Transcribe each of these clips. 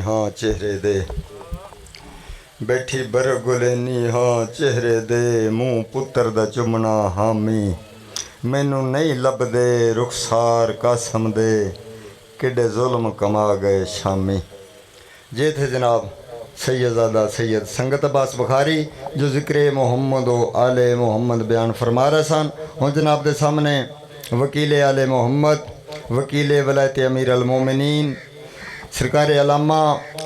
ہاں چہرے دے بیٹھی برگلینی ہاں چہرے دے منہ پتر دا چمنا حامی مینوں نہیں لب دے رخسار قاسم دے کڈے ظلم کما گئے شامی۔ یہ تھے جناب سیدزادہ سید سنگت عباس بخاری جو ذکر محمد و آل محمد بیان فرما رہے سن۔ ہوں جناب دے سامنے وکیل آل محمد وکیل ولایت امیر المومنین سرکار علامہ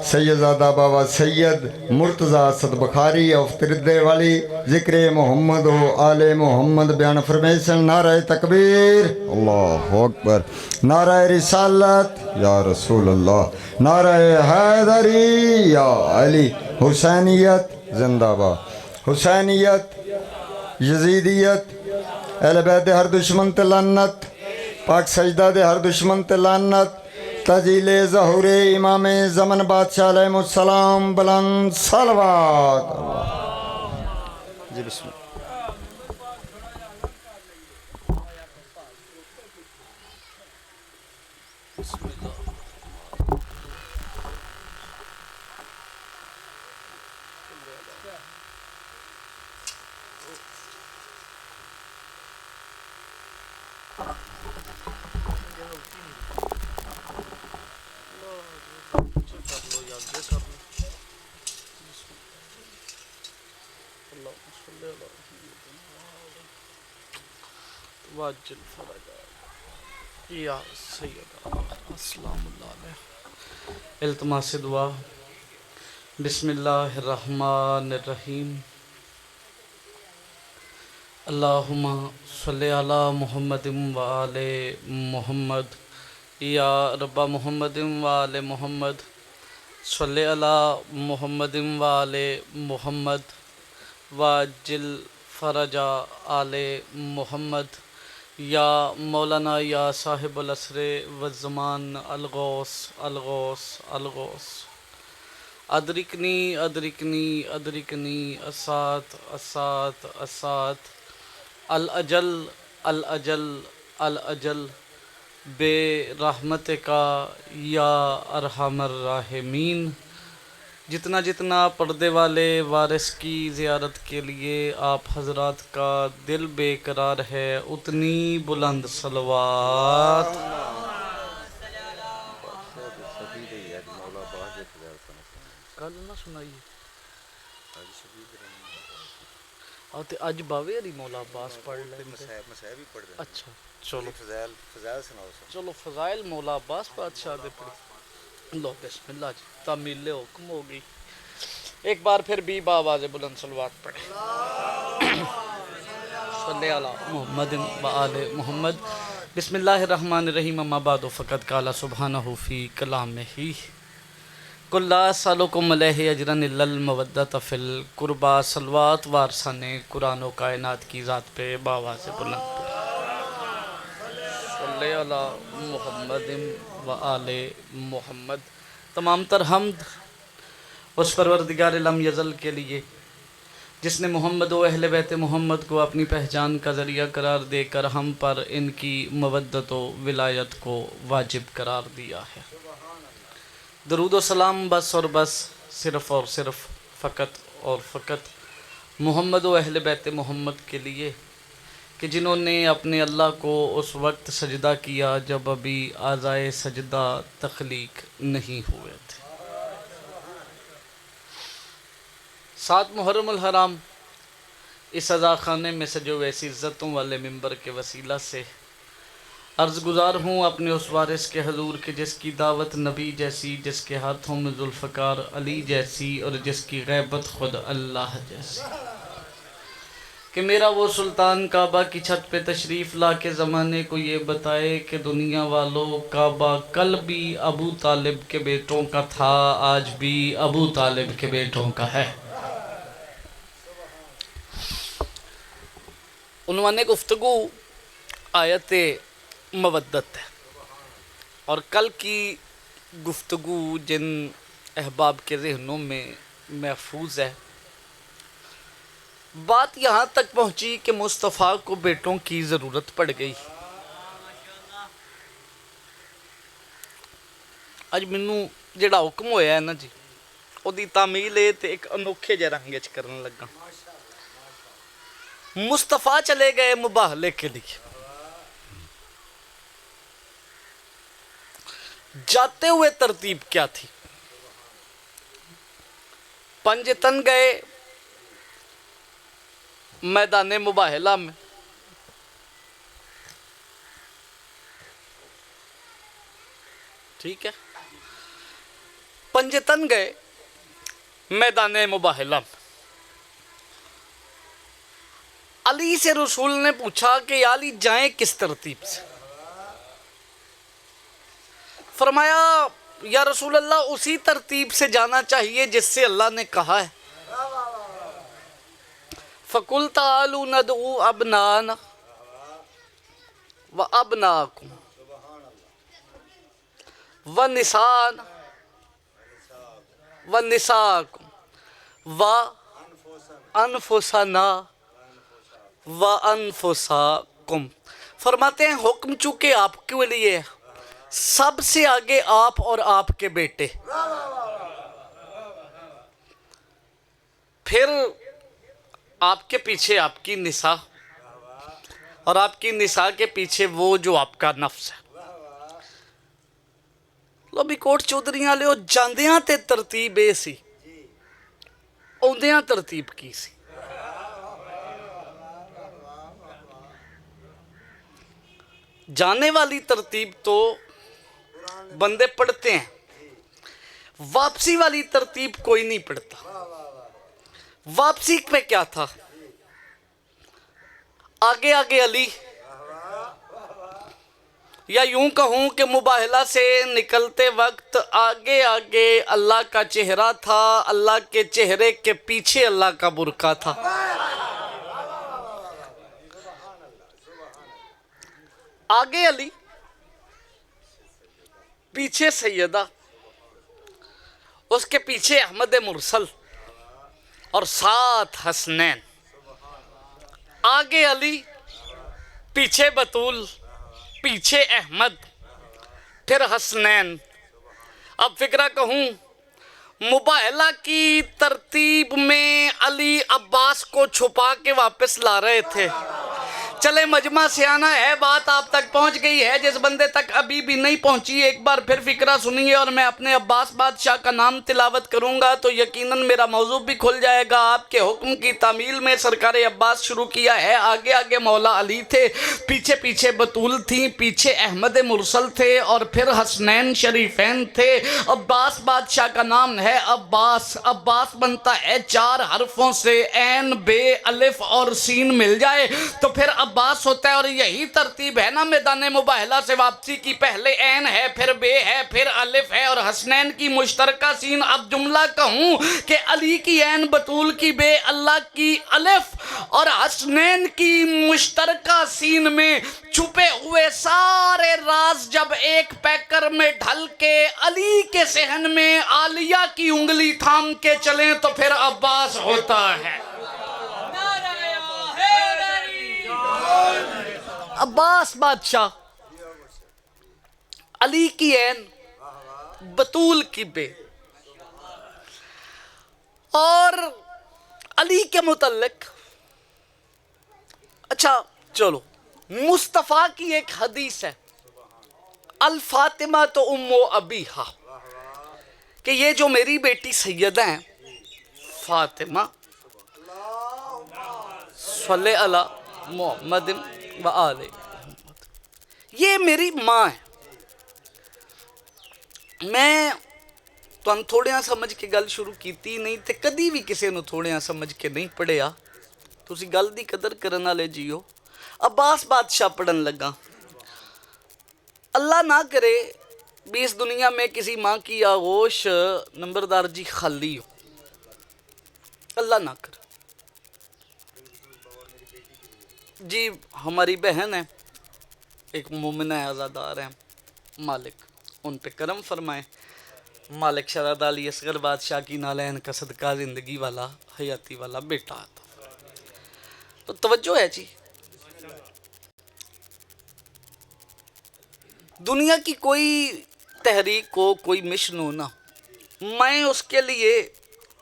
سیدزادہ بابا سید مرتضی اسد بخاری آف تردے والی ذکر محمد و آل محمد بیان فرمیشن۔ نعرہ تکبیر اللہ اکبر، نعرہ رسالت یا رسول اللہ، نعرہ حیدری یا علی، حسینیت زندہ باد، حسینیت یزیدیت، اہل بیت ہر دشمن تے لعنت، پاک سجدہ دے ہر دشمن تے لعنت، تجیل ظہور امام زمن بادشاہ علیہ السلام، بلند صلوات جی بسم اللہ۔ واجل فرجا یا سیدہ السلام اللہ علیہ۔ التماس دعا۔ بسم اللہ الرحمن الرحیم۔ اللہم صلی علی محمد و آل محمد، یا رب محمد و آل محمد، صلی علی محمد و آل محمد، واجل فرجا آل محمد، یا مولانا یا صاحب العصر والزمان، الغوث الغوث الغوث، ادرکنی ادرکنی ادرکنی اسات اسات اسات، الاجل الاجل الاجل، بے رحمت کا یا ارحم الراحمین۔ جتنا جتنا پردے والے وارث کی زیارت کے لیے آپ حضرات کا دل بے قرار ہے، اتنی بلند صلوات۔ کل نہ سنائیے آتے اج باوے علی مولا عباس پڑھ لیں۔ اچھا چلو چلو فضائل مولا عباس بادشاہ دے پڑھ لو۔ بسم اللہ جی، تعمیل حکم ہو گئی۔ ایک بار پھر بھی باواز بلند صلوات پڑھیں۔ صلی علی محمد و آل محمد۔ بسم اللہ الرحمن الرحیم۔ اما بعد فقد قال سبحانہ فی کلامہ قل لا اسألکم علیہ اجرا الا المودۃ فی القربی۔ صلوات وارثان قرآن و کائنات کی ذات پہ باواز بلند صلی علی محمد و آل محمد۔ تمام تر حمد اس پروردگار لم یزل کے لیے جس نے محمد و اہل بیت محمد کو اپنی پہچان کا ذریعہ قرار دے کر ہم پر ان کی مودت و ولایت کو واجب قرار دیا ہے۔ درود و سلام بس اور بس، صرف اور صرف، فقط اور فقط محمد و اہل بیت محمد کے لیے کہ جنہوں نے اپنے اللہ کو اس وقت سجدہ کیا جب ابھی اعضائے سجدہ تخلیق نہیں ہوئے تھے۔ 7 محرم الحرام اس عزا خانے میں سجو ایسی عزتوں والے ممبر کے وسیلہ سے عرض گزار ہوں اپنے اس وارث کے حضور کے جس کی دعوت نبی جیسی، جس کے ہاتھوں میں ذوالفقار علی جیسی اور جس کی غیبت خود اللہ جیسی، کہ میرا وہ سلطان کعبہ کی چھت پہ تشریف لا کے زمانے کو یہ بتائے کہ دنیا والوں، کعبہ کل بھی ابو طالب کے بیٹوں کا تھا، آج بھی ابو طالب کے بیٹوں کا ہے۔ عنوان گفتگو آیت مودت ہے، اور کل کی گفتگو جن احباب کے ذہنوں میں محفوظ ہے، بات یہاں تک پہنچی کہ مصطفیٰ کو بیٹوں کی ضرورت پڑ گئی۔ آج منوں ਜਿਹੜਾ ਹੁਕਮ ਹੋਇਆ ਹੈ ਨਾ ਜੀ, ਉਹਦੀ ਤਾਮੀਲ ਇਹ ਤੇ ਇੱਕ ਅਨੋਖੇ ਜਿਹੇ ਰੰਗ 'ਚ ਕਰਨ ਲੱਗਾ। मुस्तफ़ा चले गए मुबाहले के लिए, जाते हुए तरतीब क्या थी? पंजतन गए मैदान मुबाहला में, ठीक है, पंजतन गए मैदान मुबाहला में। अली से रसूल ने पूछा कि या अली जाएं किस तरतीब से? फरमाया या रसूल अल्लाह उसी तरतीब से जाना चाहिए जिससे अल्लाह ने कहा है। फ़कुल तालू नदऊ अबनाना व अबनाकुम व निसान व निसाकुम व अनफुसना व अनफुसाकुम। फरमाते हैं हुक्म चूंकि आपके लिए है, सबसे आगे आप और आपके बेटे, फिर आपके पीछे आपकी निसा, और आपकी निसा के पीछे वो जो आपका नफ्स है। लो भी कोट चौधरियां लियो जांदियां ते तरतीब ए सी, आउंदियां तरतीब की सी? जाने वाली तरतीब तो बंदे पढ़ते हैं, वापसी वाली तरतीब कोई नहीं पढ़ता। वापसी पे क्या था? आगे आगे अली, या यूं कहूं कि मुबाहला से निकलते वक्त आगे आगे अल्लाह का चेहरा था, अल्लाह के चेहरे के पीछे अल्लाह का बुरका था। आगे अली, पीछे सैयदा, उसके पीछे अहमद मुरसल और साथ हसनैन। आगे अली, पीछे बतूल, पीछे अहमद, फिर हसनैन। अब फिक्रा कहूँ, मुबाहला की तरतीब में अली अब्बास को छुपा के वापस ला रहे थे। चले मजमा से आना है, बात आप तक पहुंच गई है, जिस बंदे तक अभी भी नहीं पहुंची एक बार फिर फिक्रा सुनिए, और मैं अपने अब्बास बादशाह का नाम तिलावत करूंगा तो यकीनन मेरा मौजू भी खुल जाएगा। आपके हुक्म की तामील में सरकार अब्बास शुरू किया है। आगे आगे मौला अली थे, पीछे पीछे बतूल थी, पीछे अहमद मुरसल थे, और फिर हसनैन शरीफैन थे। अब्बास बादशाह का नाम है अब्बास। अब्बास बनता है 4 हरफों से, ऐन, बे, अलिफ और सीन मिल जाए तो फिर अब्बास होता है। और यही तरतीब है ना मैदान मुबाहला से वापसी की, पहले ऐन है, फिर बे है, फिर अलिफ है, और हसनैन की मुश्तरका सीन। अब जुमला कहूँ कि अली की ऐन, बतूल की बे, अल्लाह की अलिफ और हसनैन की मुश्तरका सीन में छुपे हुए सारे राज जब एक पैकर में ढल के अली के सहन में आलिया की उंगली थाम के चलें तो फिर अब्बास होता है। अब्बास बादशाह, अली की ऐन, बतूल की बे। और अली के मुतल्लिक, अच्छा चलो, मुस्तफ़ा की एक हदीस है, अल फातिमा तो उम्मो अबीहा, कि ये जो मेरी बेटी सैयदा हैं फातिमा, सल्ले अला मुहम्मद व आले, ये मेरी माँ है। मैं तुहानू थोड़िया समझ के गल शुरू कीती नहीं ते कदी भी किसी नू थोड़िया समझ के नहीं पढ़िया। तुसी गल दी कदर करन वाले जीओ। अब्बास बादशाह पढ़न लगा, अल्लाह ना करे भी इस दुनिया में किसी माँ की आगोश नंबरदार जी खाली हो, अल्लाह ना करे जी। हमारी बहन है, एक मोमिना है, आज़ादार है, मालिक उन पे करम फरमाए। मालिक शराद अली असगर बादशाह की नालैन का सदका ज़िंदगी वाला हयाती वाला बेटा आता। तो तवज्जो है जी, दुनिया की कोई तहरीक हो, कोई मिशन हो ना, माएँ उसके लिए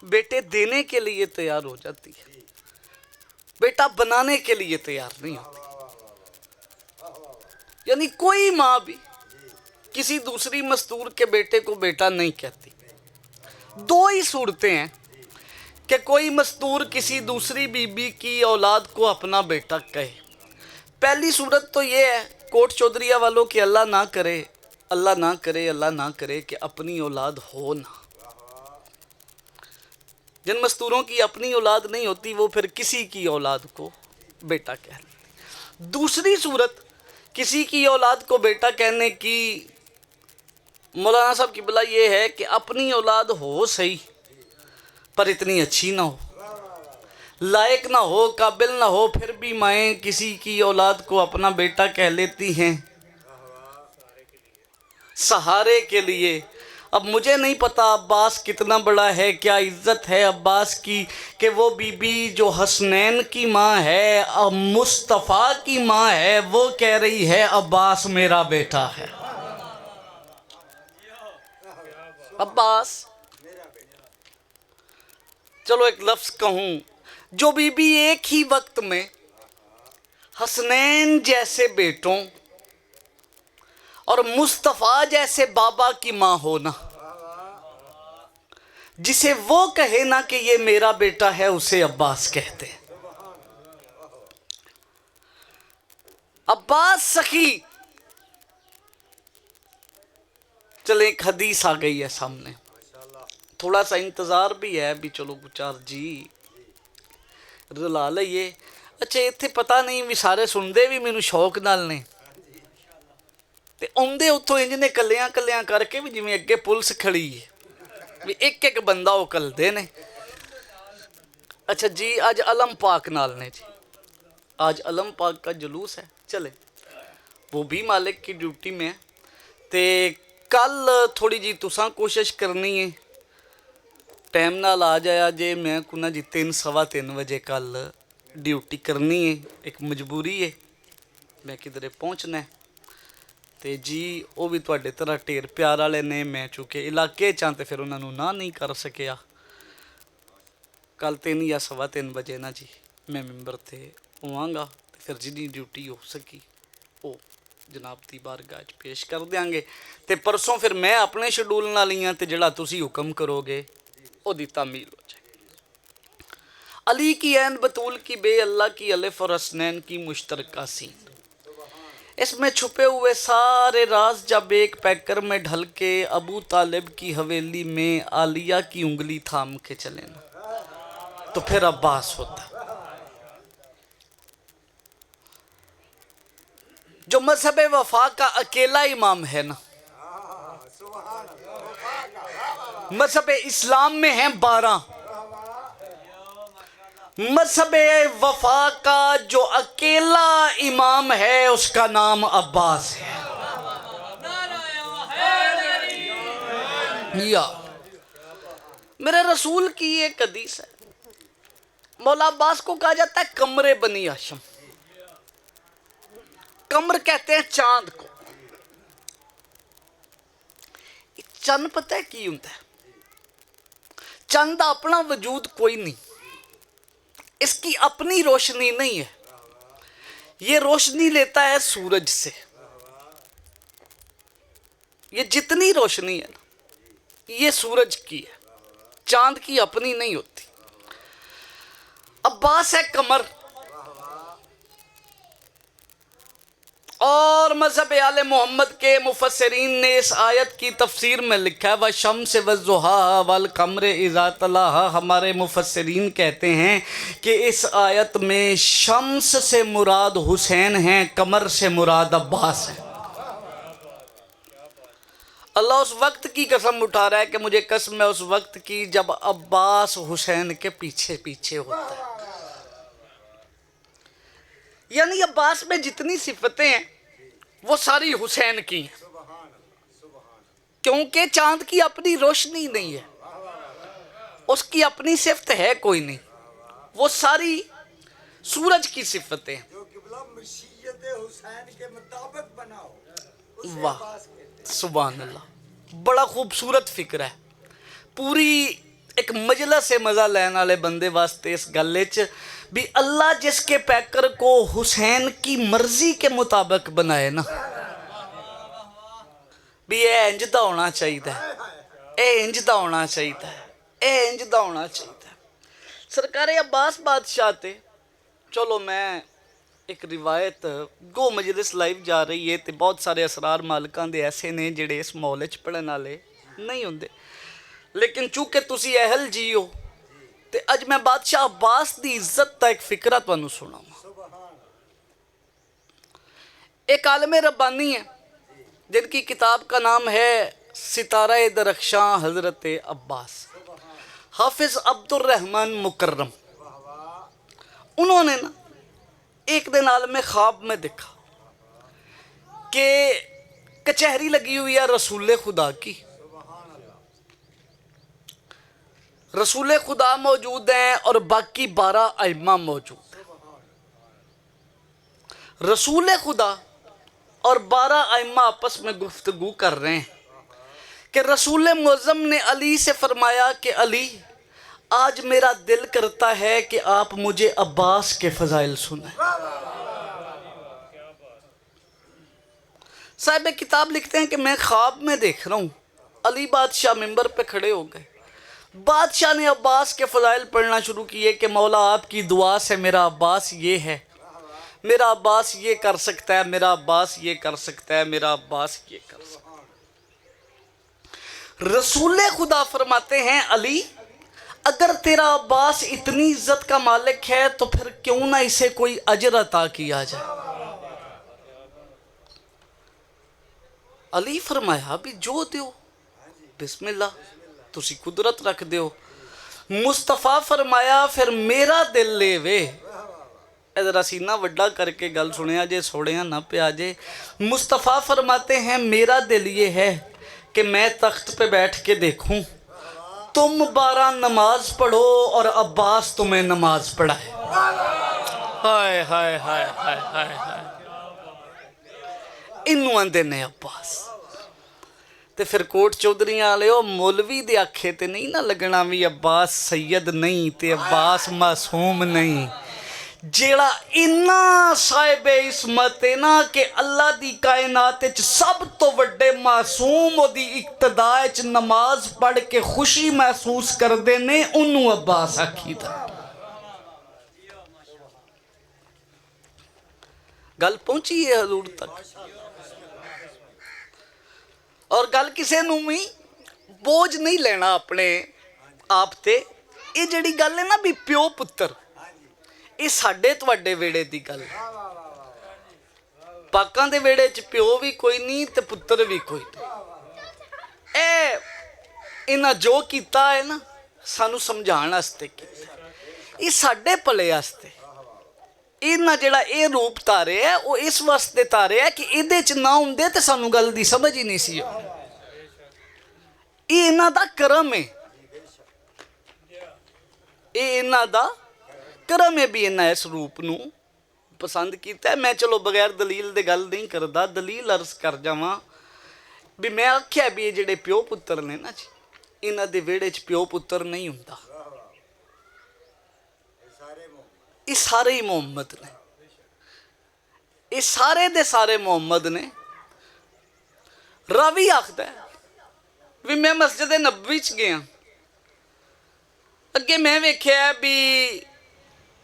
बेटे देने के लिए तैयार हो जाती है, बेटा बनाने के लिए तैयार नहीं होती। यानी कोई माँ भी किसी दूसरी मस्तूर के बेटे को बेटा नहीं कहती। दो ही सूरतें हैं कि कोई मस्तूर किसी दूसरी बीबी की औलाद को अपना बेटा कहे। पहली सूरत तो ये है कोट चौधरिया वालों की, अल्लाह ना करे, अल्लाह ना करे, अल्लाह ना करे कि अपनी औलाद हो ना। जिन मस्तूरों की अपनी औलाद नहीं होती वो फिर किसी की औलाद को बेटा कह लेते। दूसरी सूरत किसी की औलाद को बेटा कहने की मौलाना साहब की बला ये है कि अपनी औलाद हो सही पर इतनी अच्छी ना हो, लायक ना हो, काबिल ना हो, फिर भी माएँ किसी की औलाद को अपना बेटा कह लेती हैं सहारे के लिए। अब मुझे नहीं पता अब्बास कितना बड़ा है, क्या इज्जत है अब्बास की कि वो बीबी जो हसनैन की माँ है, अब मुस्तफ़ा की माँ है, वो कह रही है अब्बास मेरा बेटा है। अब्बास, चलो एक लफ्ज़ कहूँ, जो बीबी एक ही वक्त में हसनैन जैसे बेटों और मुस्तफ़ा जैसे बाबा की माँ हो ना, जिसे वो कहे ना कि ये मेरा बेटा है, उसे अब्बास कहते हैं। अब्बास सखी, चले एक हदीस आ गई है सामने, थोड़ा सा इंतज़ार भी है भी, चलो गुचार जी रला लईए। अच्छा इत्थे पता नहीं भी सारे सुनते भी मैनू शौक नाल ने ते आउंदे उत्थों इंज ने कलियां कलियां करके भी जिवें अगे पुलिस खड़ी है भी एक एक बंदा वो कलदे ने। अच्छा जी आज अलम पाक नाल ने जी, आज अलम पाक का जुलूस है, चले वो भी मालिक की ड्यूटी में है। ते कल थोड़ी जी तुसां कोशिश करनी है टाइम नाल आ जाया जे, मैं कुना जी 3 सवा 3 बजे कल ड्यूटी करनी है, एक मजबूरी है, मैं किधरे पहुँचना है। ते जी वो भी तुहाडे तरह ढेर प्यार वाले ने, मैं चूँकि इलाके च तो फिर उन्होंने ना नहीं कर सकिया। कल 3 या सवा 3 बजे ना जी मैं मैंबर थे होवांगा, फिर जिनी ड्यूटी हो सकी वो जनाब दी बारगाह च पेश कर देंगे। ते परसों फिर मैं अपने शेड्यूल नाल ही हाँ, ते जिहड़ा तुसी हुक्म करोगे ओदी तामील हो जाए। अली की ऐन बतूल की बे अल्लाह की अलिफ और हसनैन की मुश्तरका सीन, इसमें छुपे हुए सारे राज जब एक पैकर में ढल के अबू तालिब की हवेली में आलिया की उंगली थाम के चले ना, तो फिर अब्बास होता। जो मजहब वफा का अकेला इमाम है ना, मजहब इस्लाम में है 12, मजहब वफा का जो अकेला इमाम है उसका नाम अब्बास है। या मेरे रसूल की एक हदीस है, मौला अब्बास को कहा जाता है कमरे बनी हाशिम। कमर कहते हैं चांद को। चंद पता है की होता है? चंद का अपना वजूद कोई नहीं, इसकी अपनी रोशनी नहीं है, ये रोशनी लेता है सूरज से। ये जितनी रोशनी है ना ये सूरज की है, चांद की अपनी नहीं होती। अब्बास है कमर। और मजहब आले मोहम्मद के मुफस्सिरीन ने इस आयत की तफसीर में लिखा है व शम्स व ज़ुहा वल कमर इज़ा तलाहा। हमारे मुफस्सिरीन कहते हैं कि इस आयत में शम्स से मुराद हुसैन हैं, कमर से मुराद अब्बास है। अल्लाह उस वक्त की कसम उठा रहा है कि मुझे कसम है उस वक्त की जब अब्बास हुसैन के पीछे पीछे होता है। यानी अब्बास में जितनी सिफतें हैं वो सारी हुसैन की हैं, क्योंकि चांद की अपनी रोशनी नहीं है, उसकी अपनी सिफत है कोई नहीं, वो सारी सूरज की सिफतें हैं। वाह सुभान अल्लाह, बड़ा खूबसूरत फिक्र है। पूरी एक मजलस से मज़ा लैन वाले बंदे वास्ते इस गल च भी अल्लाह जिसके पैकर को हुसैन की मर्जी के मुताबिक बनाए ना, भी ये इंज दा होना चाहिए, ये इंज दा होना चाहिए, ये इंज दा होना चाहिए। सरकार अब्बास बादशाह ते चलो मैं एक रिवायत गो मजलिस लाइव जा रही है तो बहुत सारे असरार मालकां दे ऐसे ने जिहड़े इस माहौल च पढ़न वाले नहीं होंदे, लेकिन चूंकि तुसी अहल जी हो तो अज मैं बादशाह अब्बास की इज्जत का एक फिक्रा तुहानू सुनावां। एक आलम रब्बानी है जिनकी किताब का नाम है सितारा दरख्शां हज़रत अब्बास, हाफिज़ अब्दुल रहमान मुकर्रम। उन्होंने ना एक दिन आलम ख्वाब में देखा कि कचहरी लगी हुई है रसूल खुदा की, रसूल खुदा मौजूद हैं और बाकी 12 आइम्मा मौजूद हैं। रसूल खुदा और 12 आइम्मा आपस में गुफ्तगू कर रहे हैं कि रसूल मुअज़्ज़म ने अली से फरमाया कि अली आज मेरा दिल करता है कि आप मुझे अब्बास के फ़ज़ाइल सुनाएं। साहिब किताब लिखते हैं कि मैं ख्वाब में देख रहा हूँ अली बादशाह मिंबर पे खड़े हो गए, बादशाह ने अब्बास के फ़ज़ाइल पढ़ना शुरू किए कि मौला आपकी दुआ से मेरा अब्बास ये है, मेरा अब्बास ये कर सकता है, मेरा अब्बास ये कर सकता है, मेरा अब्बास ये कर सकता है। रसूल खुदा फरमाते हैं अली अगर तेरा अब्बास इतनी इज्जत का मालिक है तो फिर क्यों ना इसे कोई अजर अता किया जाए। अली फरमाया भी जो दो बिस्मिल्लाह, तुसी कुदरत रख दो। मुस्तफा फरमाया फिर मेरा दिल ले वे, इधर सीना वड्डा करके गल सुनिया जे सोड़िया ना पिया जे। मुस्तफा फरमाते हैं मेरा दिल ये है कि मैं तख्त पे बैठ के देखूं तुम 12 नमाज पढ़ो और अब्बास तुम्हें नमाज पढ़ाए। हाय हाय हाय हाय हाय हाय, इनू आंदे ने अब्बास। ते फिर कोट चौधरियां वाले मौलवी दे आखे ते नहीं ना लगना भी अब्बास सैयद नहीं ते अब्बास मासूम नहीं। जेड़ा इन्ना साहिबे इस्मत है ना कि अल्लाह दी कायनात च सब तो वड्डे मासूम ओदी इक्तदा च नमाज पढ़ के खुशी महसूस करते ने, उन्नू अब्बास आखीदा। गल पहुंची है हजूर तक और गल किसी नूं भी बोझ नहीं लेना अपने आप ते। ये जिहड़ी गल है ना भी प्यो पुत्र, ये साडे तुहाडे वेड़े दी गल। पाकां दे वेड़े च प्यो भी कोई नहीं ते पुत्र भी कोई नहीं। ए इन्हां जो कीता है ना सानू समझाण वास्ते कीता, ये साडे भले वास्ते। इन्हां जिहड़ा ये रूप तारे है वो इस वास्ते तारे है कि इहदे च ना हुंदे ते सानू गल दी समझ ही नहीं सी। ये इन्हां दा करम है, ये इन्हां दा करम है भी इन्हें इस रूप नू पसंद किया है। मैं चलो बगैर दलील दे गल नहीं करता, दलील अर्ज कर जावां भी मैं आख्या भी ये जिहड़े प्यो पुत्र ने ना जी, इन्हां दे वेड़े च प्यो पुत्र नहीं हुंदा, ये सारे ही मुहम्मद ने, ये सारे दे सारे मुहम्मद ने। रावी आखदा है भी मैं मस्जिद नबवी च गया, अगे मैं वेख्या भी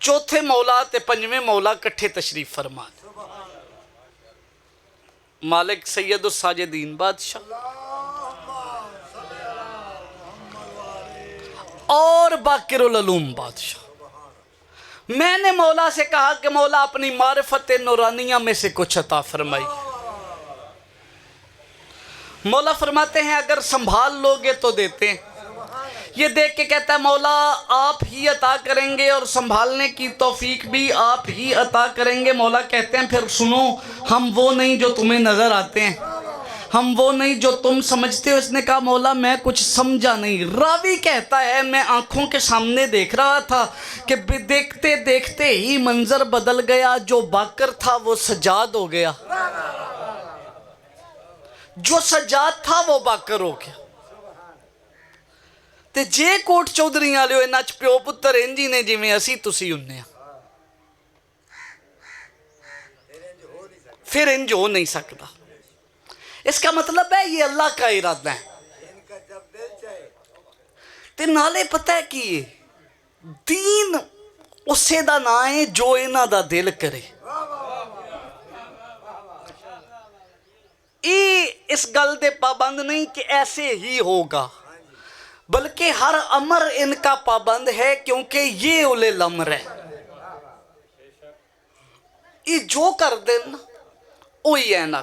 चौथे मौला ते पंजवें मौला कट्ठे तशरीफ फरमा, मालिक सैयद साजिदीन बादशाह और बाकिरुल उलूम बादशाह। मैंने मौला से कहा कि मौला अपनी मारिफत नूरानिया में से कुछ अता फरमाई। मौला फरमाते हैं अगर संभाल लोगे तो देते हैं। ये देख के कहता है मौला आप ही अता करेंगे और संभालने की तौफीक भी आप ही अता करेंगे। मौला कहते हैं फिर सुनो, हम वो नहीं जो तुम्हें नज़र आते हैं, हम वो नहीं जो तुम समझते हो। इसने कहा मौला मैं कुछ समझा नहीं। रावी कहता है मैं आंखों के सामने देख रहा था कि देखते देखते ही मंजर बदल गया, जो बाकर था वो सजाद हो गया, जो सजाद था वो बाकर हो गया। ਤੇ ਜੇ ਕੋਟ ਚੌਧਰੀਆਂ ਵਾਲਿਓ ਇਹਨਾਂ 'ਚ ਪਿਓ ਪੁੱਤਰ ਇੰਝ ਹੀ ਨੇ ਜਿਵੇਂ ਅਸੀਂ ਤੁਸੀਂ ਹੁੰਨੇ ਆ, फिर इंज हो नहीं सकता। इसका मतलब है ये अल्लाह का इरादा है। ते नाले पता है कि दीन उसे दा ना है जो इन्हां दा दिल करे। ये इस गल दे पाबंद नहीं कि ऐसे ही होगा, बल्कि हर अमर इनका पाबंद है, क्योंकि ये उले लम्र है। ये जो कर देन वही है ना।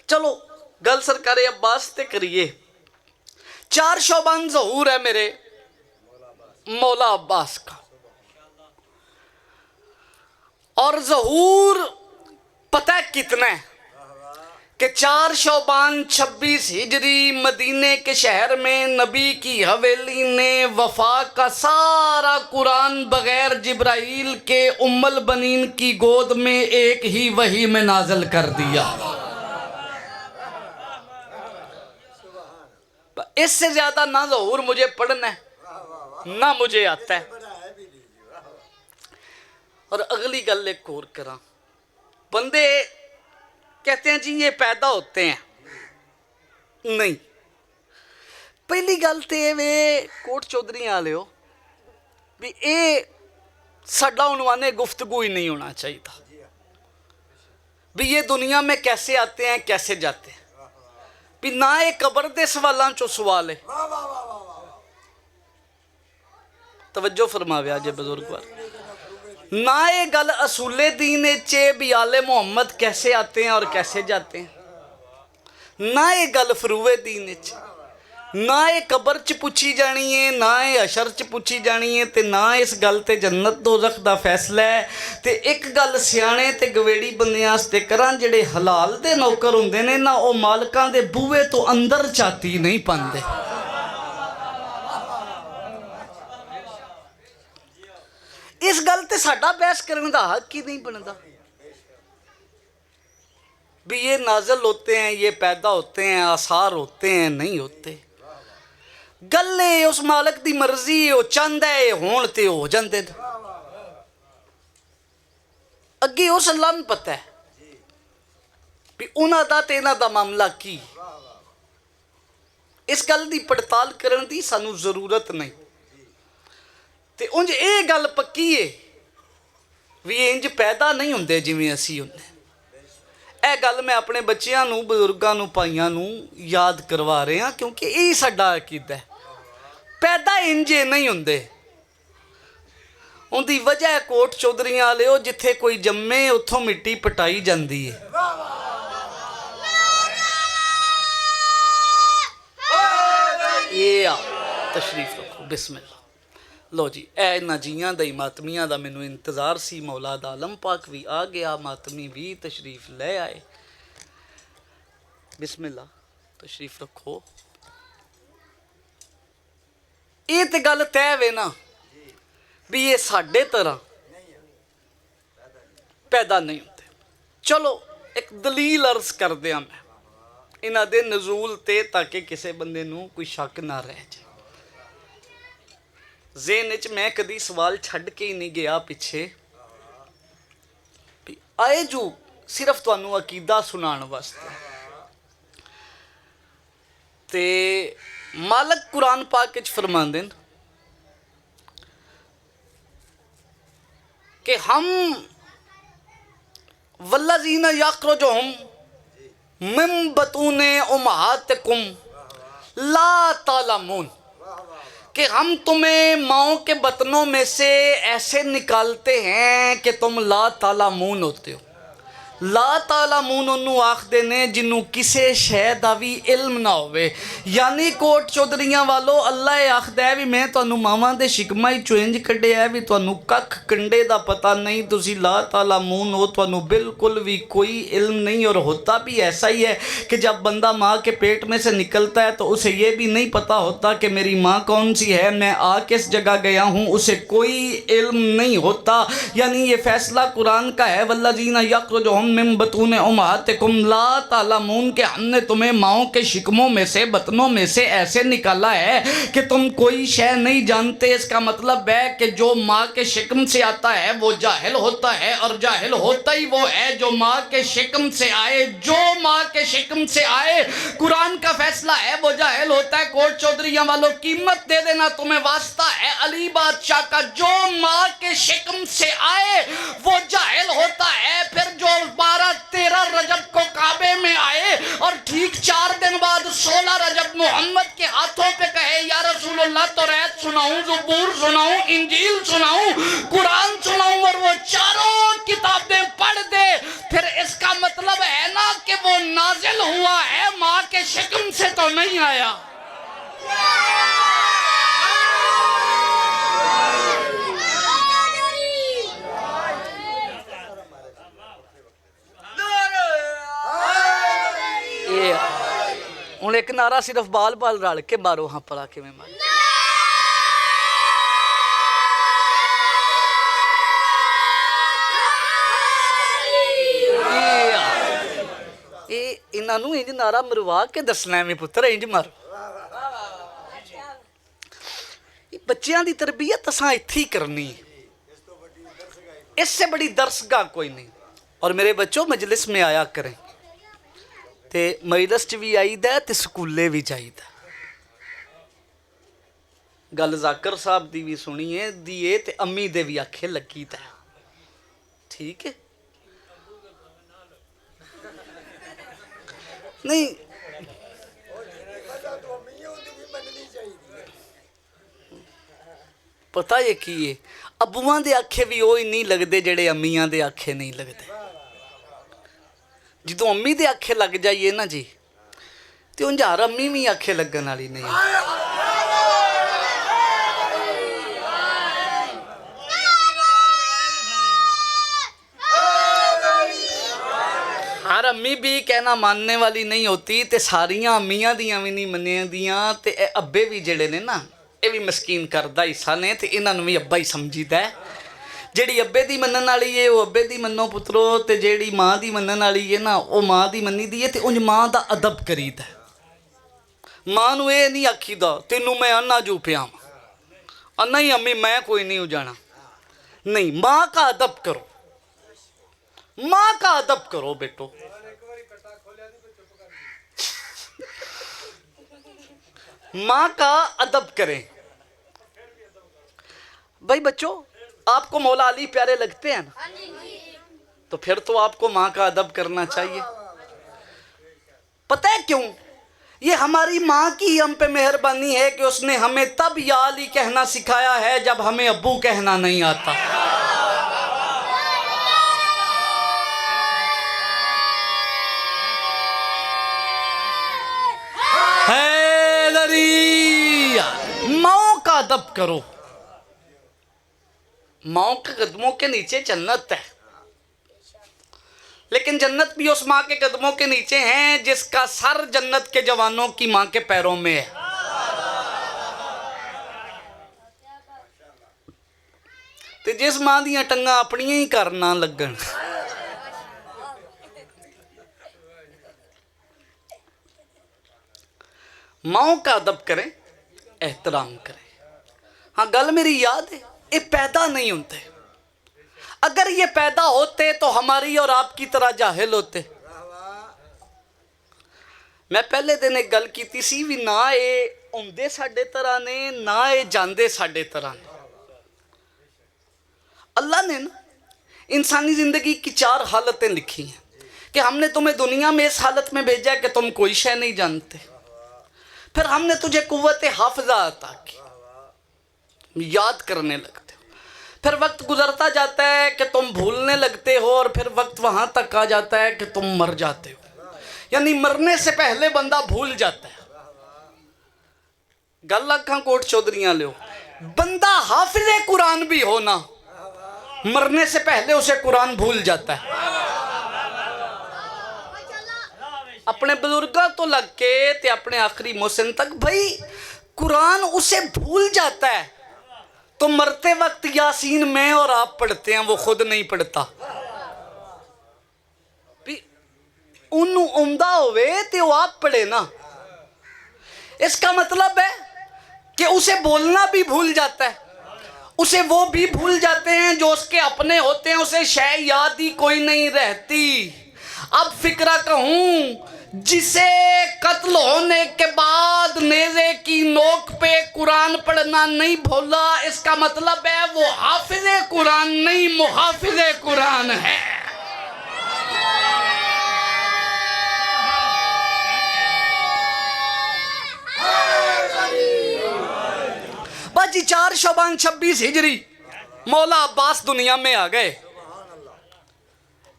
चलो गल सरकारे अब्बास ते करिए। 4 शोबान ज़हूर है मेरे मौला अब्बास का, और ज़हूर पता है कितना है कि 4 शोबान 26 हिजरी मदीने के शहर में नबी की हवेली ने वफा का सारा कुरान बगैर जिब्राइल के उम्मुल बनीन की गोद में एक ही वही में नाज़िल कर दिया। इससे ज़्यादा ना ज़हूर मुझे पढ़ना है ना मुझे आता है। और अगली गल एक और करा, बंदे कहते हैं जी ये पैदा होते हैं, नहीं। पहली गल तो वे कोट चौधरी वाले हो भी ये साडा उन्वाने गुफ्तगू ही नहीं होना चाहिए भी ये दुनिया में कैसे आते हैं कैसे जाते हैं, भी ना ये कबर दे सवालों चो सवाल है। तवज्जो फरमाया जे बुजुर्ग, ना ये गल असूले दीन चे भी आले मोहम्मद कैसे आते हैं और कैसे जाते हैं, ना ये गल फरूए दीन च, ना ये कबर च पूछी जानी है, ना ये अशर च पूछी जानी है, ते ना इस गल ते जन्नत दोज़ख दा फैसला है। ते एक गल सियाणे ते गवेड़ी बंदियां आस्ते करां, जेड़े हलाल दे नौकर हुंदे ने ना, ओ मालकां दे बूहे तो अंदर झाती नहीं पांदे। इस गल ते साडा बहस करने का हक ही नहीं बनता भी ये नाज़िल होते हैं, ये पैदा होते हैं, आसार होते हैं, नहीं होते। गल उस मालिक दी मर्जी, वो चाहता है होण ते हो जांदे। अगे उस अल्लाह नूं पता है भी उन्हां दा ते इन्हां दा मामला की। इस गल दी पड़ताल करन दी सानूं जरूरत नहीं। ते उंज ये गल पक्की है भी इंज पैदा नहीं होंदे जिवें असीं हुंदे। यह गल मैं अपने बच्चों नूं, बजुर्गों नूं, भाइयों नूं याद करवा रहा, क्योंकि यही साडा अकीदा है। पैदा इंजे नहीं होंदे। उनकी वजह कोट चौधरीਆਂ वाले जिथे कोई जम्मे उथों मिट्टी पटाई जाती है। ये आ तशरीफ रखो, बिस्मिल्लाह। लो जी, ए इन्हां जियां दा ही मातमियां दा मैनू इंतज़ार सी। मौला दा आलम पाक भी आ गया, मातमी भी तशरीफ ले आए। बिस्मिल्लाह, तशरीफ रखो। ये तो गल तय वे ना भी ये साडे तरह पैदा नहीं होते। चलो एक दलील अर्ज कर दिया मैं इन्हां दे नज़ूल ते, ताकि किसी बंदे नूं कोई शक ना रह जाए। ज़हन च मैं कभी सवाल छड्ड के ही नहीं गया पिछे भी आए जू सिर्फ तुहानू अकीदा सुनाने वास्ते। ते मालक कुरान पाक च फरमांदे न कि हम वल्लज़ीना यख़रुजुहुम मिन बतूने उम्महातिकुम ला तालमून, कि हम तुम्हें माओं के बतनों में से ऐसे निकालते हैं कि तुम ला तालामून होते हो। ला तालामून उन्होंने आखते ने जिन्हों किसी शय का भी इल्म ना होवे। यानी कोट चौधरीਆਂ वालों अल्लाह आखदा है भी मैं तुहानू मावां दे शिकमा ही चुंज कढ़िया है भी तुहानू कख कंडे का पता नहीं, तुसी ला तालामून हो, तुहानू बिल्कुल भी कोई इल्म नहीं। और होता भी ऐसा ही है कि जब बंदा माँ के पेट में से निकलता है तो उसे ये भी नहीं पता होता कि मेरी माँ कौन सी है, मैं आ किस जगह गया हूँ, उसे कोई इल्म नहीं होता। यानी ये फैसला कुरान का है, वल्लज़ीना यख़रुजुहुम मिन बतून उम्महातिकुम ला तालमून, कि हमने तुम्हें माओं के शिकमों में से, बतनों में से ऐसे निकाला है कि तुम कोई शय नहीं जानते। इसका मतलब है कि जो माँ के शिकम से आता है वो जाहिल होता है, और जाहिल होता ही वो है जो माँ के शिकम से आए। जो माँ के शिकम से आए, कुरान का फैसला है, वो जाहिल होता है। कोट चौधरीयां वालों, कीमत दे देना, तुम्हें वास्ता है अली बादशाह का। जो माँ के शिकम से आए वो जाहिल होता है। फिर जो 12-13 रजब को काबे में आए और ठीक 4 दिन बाद 16 रजब मोहम्मद के हाथों पे कहे, या रसूलुल्लाह, तौरात सुनाऊं, ज़बूर सुनाऊं, इंजील सुनाऊं, कुरान सुनाऊं, और वो चारों किताबें पढ़ दे, फिर इसका मतलब है ना कि वो नाजिल हुआ है, माँ के शिकम से तो नहीं आया। हूँ एक नारा सिर्फ बाल बाल रल के मारो, हाँ पला के में मारो। इन्हों इंज नारा मरवा के दसना है, पुत्र इंज मारो। बच्चों की तरबियत असां इत्थे ही करनी है, इससे बड़ी दरसगाह कोई नहीं। और मेरे बच्चों, मजलिस में आया करें, ते मजलिस च भी आईदा ते स्कूले भी जाईदा। गल जाकर साहब दी भी सुनिए दिए ते अम्मी दे भी आखे लगी दा, ठीक है? नहीं पता ये की है, अबुआं दे आखे भी वो ही नहीं लगते जेड़े अम्मियां दे आखे नहीं लगते। जो अम्मी दे आखे लग जाइए ना जी, तो उन हर अम्मी भी आखे लगन वाली नहीं। हर अम्मी भी कहना मानने वाली नहीं होती, ते सारियां अम्मियां दियां भी नहीं मन्नियां दियां। ते अब्बे भी जेड़े ने ना, ये भी मस्कीन करदा हिस्सा ने, ते इन्हां भी अब्बा ही समझीदा है। जेड़ी अब्बे दी मनन वाली है वो अब्बे दी मन्नो पुत्रो, ते जेड़ी माँ दी मनन वाली है ना वो माँ दी मन्नी दी है। ते उंज माँ दा अदब करीदा। माँ नूं ये नहीं आखीदा तेनू मैं अन्ना जू पिया, नहीं अम्मी मैं कोई नहीं जाना, नहीं, माँ का अदब करो, माँ का अदब करो बेटो। माँ का अदब करें। भाई बच्चों, आपको मौला अली प्यारे लगते हैं ना, तो फिर तो आपको माँ का अदब करना चाहिए। पता है क्यों? ये हमारी माँ की हम पे मेहरबानी है कि उसने हमें तब या अली कहना सिखाया है जब हमें अब्बू कहना नहीं आता। माँ का अदब करो। माँ के कदमों के नीचे जन्नत है, लेकिन जन्नत भी उस माँ के कदमों के नीचे है जिसका सर जन्नत के जवानों की माँ के पैरों में है। ते जिस माँ दियां टंगां अपनियां ही घर ना लगन, माँ का अदब करें, एहतराम करें। हाँ गल मेरी याद है, ये पैदा नहीं होते। अगर ये पैदा होते तो हमारी और आपकी तरह जाहिल होते। मैं पहले दिन एक गल की सी भी, ना ये आउंदे साडे तरह ने, ना ये जांदे साडे तरह ने। अल्लाह ने ना इंसानी जिंदगी की 4 हालतें लिखी हैं कि हमने तुम्हें दुनिया में इस हालत में भेजा है कि तुम कोई शय नहीं जानते। फिर हमने तुझे कुव्वत हाफिजा अता की, याद करने लगते हो। फिर वक्त गुजरता जाता है कि तुम भूलने लगते हो, और फिर वक्त वहां तक आ जाता है कि तुम मर जाते हो। यानी मरने से पहले बंदा भूल जाता है। गल अखा कोट चौधरीयां लियो, बंदा हाफिज़े कुरान भी हो ना, मरने से पहले उसे कुरान भूल जाता है। अपने बुजुर्गों तो लग के ते अपने आखिरी मोहसिन तक, भाई कुरान उसे भूल जाता है। तो मरते वक्त यासीन मैं और आप पढ़ते हैं, वो खुद नहीं पढ़ता। ਉਹਨੂੰ ਆਉਂਦਾ ਹੋਵੇ ਤੇ ਉਹ ਆਪ पढ़े ना। इसका मतलब है कि उसे बोलना भी भूल जाता है, उसे वो भी भूल जाते हैं जो उसके अपने होते हैं, उसे शय याद ही कोई नहीं रहती। अब फिक्रा कहूँ, जिसे कत्ल होने के बाद नेज़े की नोक पे कुरान पढ़ना नहीं भूला, इसका मतलब है वो हाफिज़े कुरान नहीं, मुहाफिज़े कुरान है। बाजी 4 शबान 26 हिजरी मौला अब्बास दुनिया में आ गए।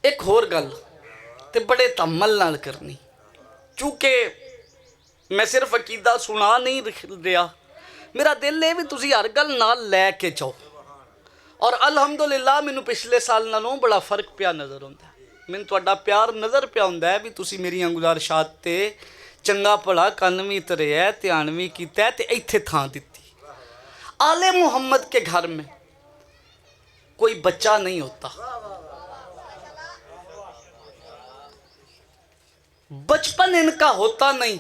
एक होर गल ते बड़े तम्मल नाल करनी, चूंकि मैं सिर्फ अकीदा सुना नहीं रहा, मेरा दिल है भी तुसी हर गल नाल लै के जाओ। और अलहमदुलिल्लाह मैनू पिछले साल नालों बड़ा फर्क पिया नज़र आउंदा है, मैनू तुहाडा प्यार नज़र पिया आउंदा है भी तुसी मेरियां गुजारिशात ते चंगा भला कन्न भी धरिया, ध्यान भी कीता ते इत्थे थां दित्ती। आले मोहम्मद के घर में कोई बच्चा नहीं होता, बचपन इनका होता नहीं।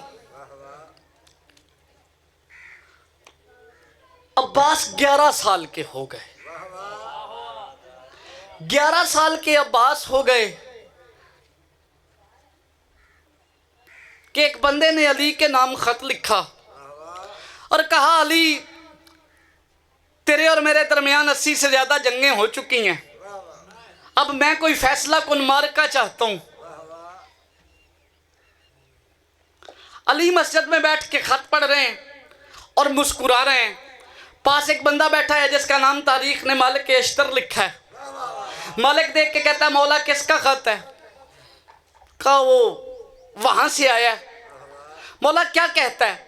अब्बास 11 साल के हो गए, 11 साल के अब्बास हो गए कि एक बंदे ने अली के नाम खत लिखा और कहा, अली तेरे और मेरे दरमियान 80 से ज्यादा जंगें हो चुकी हैं, अब मैं कोई फैसला कुन मार्का चाहता हूं। अली मस्जिद में बैठ के खत पढ़ रहे हैं और मुस्कुरा रहे हैं। पास एक बंदा बैठा है जिसका नाम तारीख ने मालिक अश्तर लिखा है। मालिक देख के कहता है, मौला किसका खत है? कहा वो वहां से आया है। मौला क्या कहता है?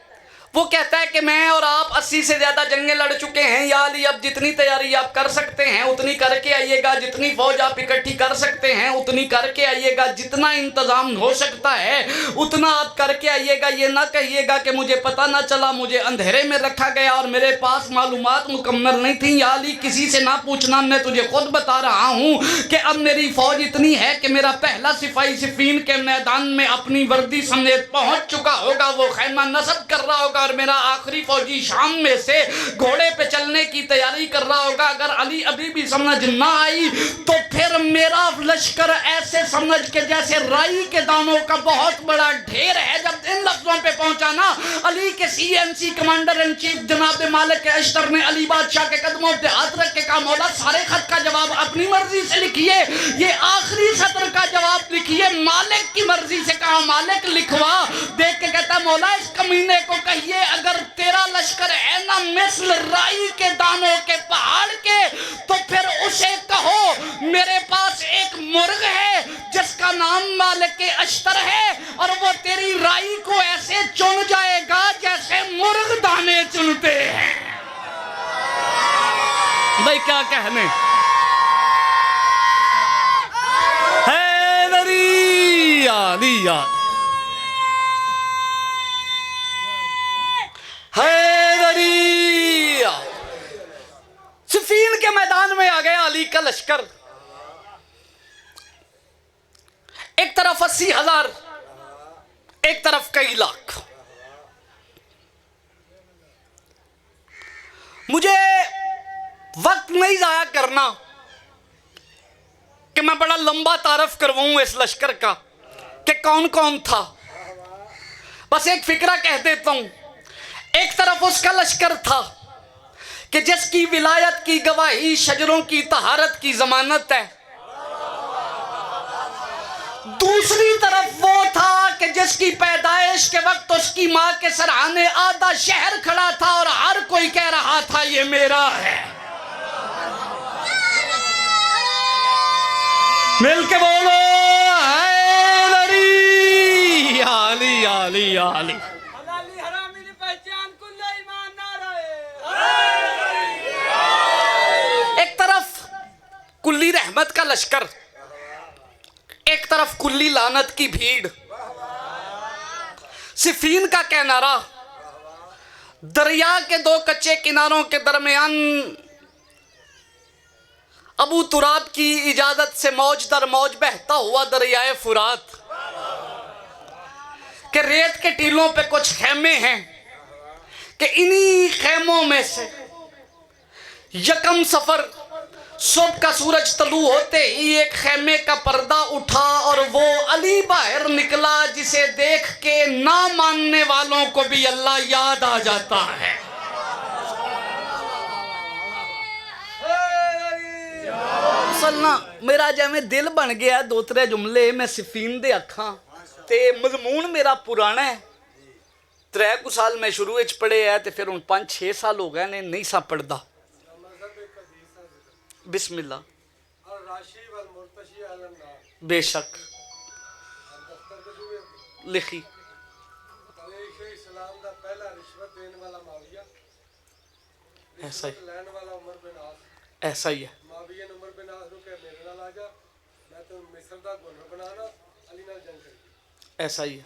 वो कहता है कि मैं और आप 80 से ज़्यादा जंगें लड़ चुके हैं, या अली अब जितनी तैयारी आप कर सकते हैं उतनी करके आइएगा, जितनी फौज आप इकट्ठी कर सकते हैं उतनी करके आइएगा, जितना इंतज़ाम हो सकता है उतना आप करके आइएगा। ये ना कहिएगा कि मुझे पता ना चला, मुझे अंधेरे में रखा गया और मेरे पास मालूमात मुकम्मल नहीं थी। या अली किसी से ना पूछना, मैं तुझे खुद बता रहा हूँ कि अब मेरी फौज इतनी है कि मेरा पहला सिपाही सिफीन के मैदान में अपनी वर्दी समेत पहुँच चुका होगा, वो खैमा नस्ब कर रहा होगा, और मेरा आखिरी फौजी शाम में से घोड़े पे चलने की तैयारी कर रहा होगा। अगर अली अभी भी समझ ना आई तो फिर मेरा लश्कर ऐसे समझ के जैसे राई के दानों का बहुत बड़ा ढेर है। जब इन लफ्जों पे पहुंचा ना, अली के CNC कमांडर इन चीफ जनाब मालिक अश्तर ने अली बादशाह के कदमों पे हाथ रख के कहा, मौला सारे खत का जवाब अपनी मर्जी से लिखिए, ये आखिरी सत्र का जवाब लिखिए मालिक की मर्जी से। कहा, मालिक लिखवा। देख के कहता, मौला इस कमीने को कहिए अगर तेरा लश्कर है ना मिस्ल राई के दानों के पहाड़ के, तो फिर उसे कहो मेरे पास एक मुर्ग है जिसका नाम मालिक अश्तर है, और वो तेरी राई को ऐसे चुन जाएगा जैसे मुर्ग दाने चुनते हैं। भाई क्या कहने, हैदरी आलिया हैदरिया। सिफीन के मैदान में आ गया अली का लश्कर। एक तरफ 80,000, एक तरफ कई लाख। मुझे वक्त नहीं जाया करना कि मैं बड़ा लंबा तारफ करवाऊं इस लश्कर का कि कौन कौन था, बस एक फिक्रा कह देता हूं। एक तरफ उसका लश्कर था कि जिसकी विलायत की गवाही शजरों की तहारत की जमानत है। दूसरी तरफ वो था कि जिसकी पैदाइश के वक्त उसकी माँ के सराहने आधा शहर खड़ा था और हर कोई कह रहा था ये मेरा है। मिल के बोलो, हैदरी आली आली आली। एक तरफ कुल्ली रहमत का लश्कर, एक तरफ कुल्ली लानत की भीड़। सिफीन का कहनारा, दरिया के 2 कच्चे किनारों के दरमियान अबू तुराब की इजाजत से मौज दर मौज बहता हुआ दरियाए फुरात। کہ ریت کے ٹیلوں پہ کچھ خیمے ہیں کہ انہی خیموں میں سے یکم سفر صبح کا سورج طلوع ہوتے ہی ایک خیمے کا پردہ اٹھا اور وہ علی باہر نکلا جسے دیکھ کے نہ ماننے والوں کو بھی اللہ یاد آ جاتا ہے. سلنا میرا جیویں دل بن گیا دو ترے جملے میں صفین دے اکھاں تے مضمون میرا پرانا ہے. 3 سال میں شروع وچ پڑھے ہے تے پھر 5-6 سال ہو گئے نے نہیں سا پڑھدا. بسم اللہ. بے شک لکھی ایسا ہی ایسا ہی ہے. ایسا ہی ہے.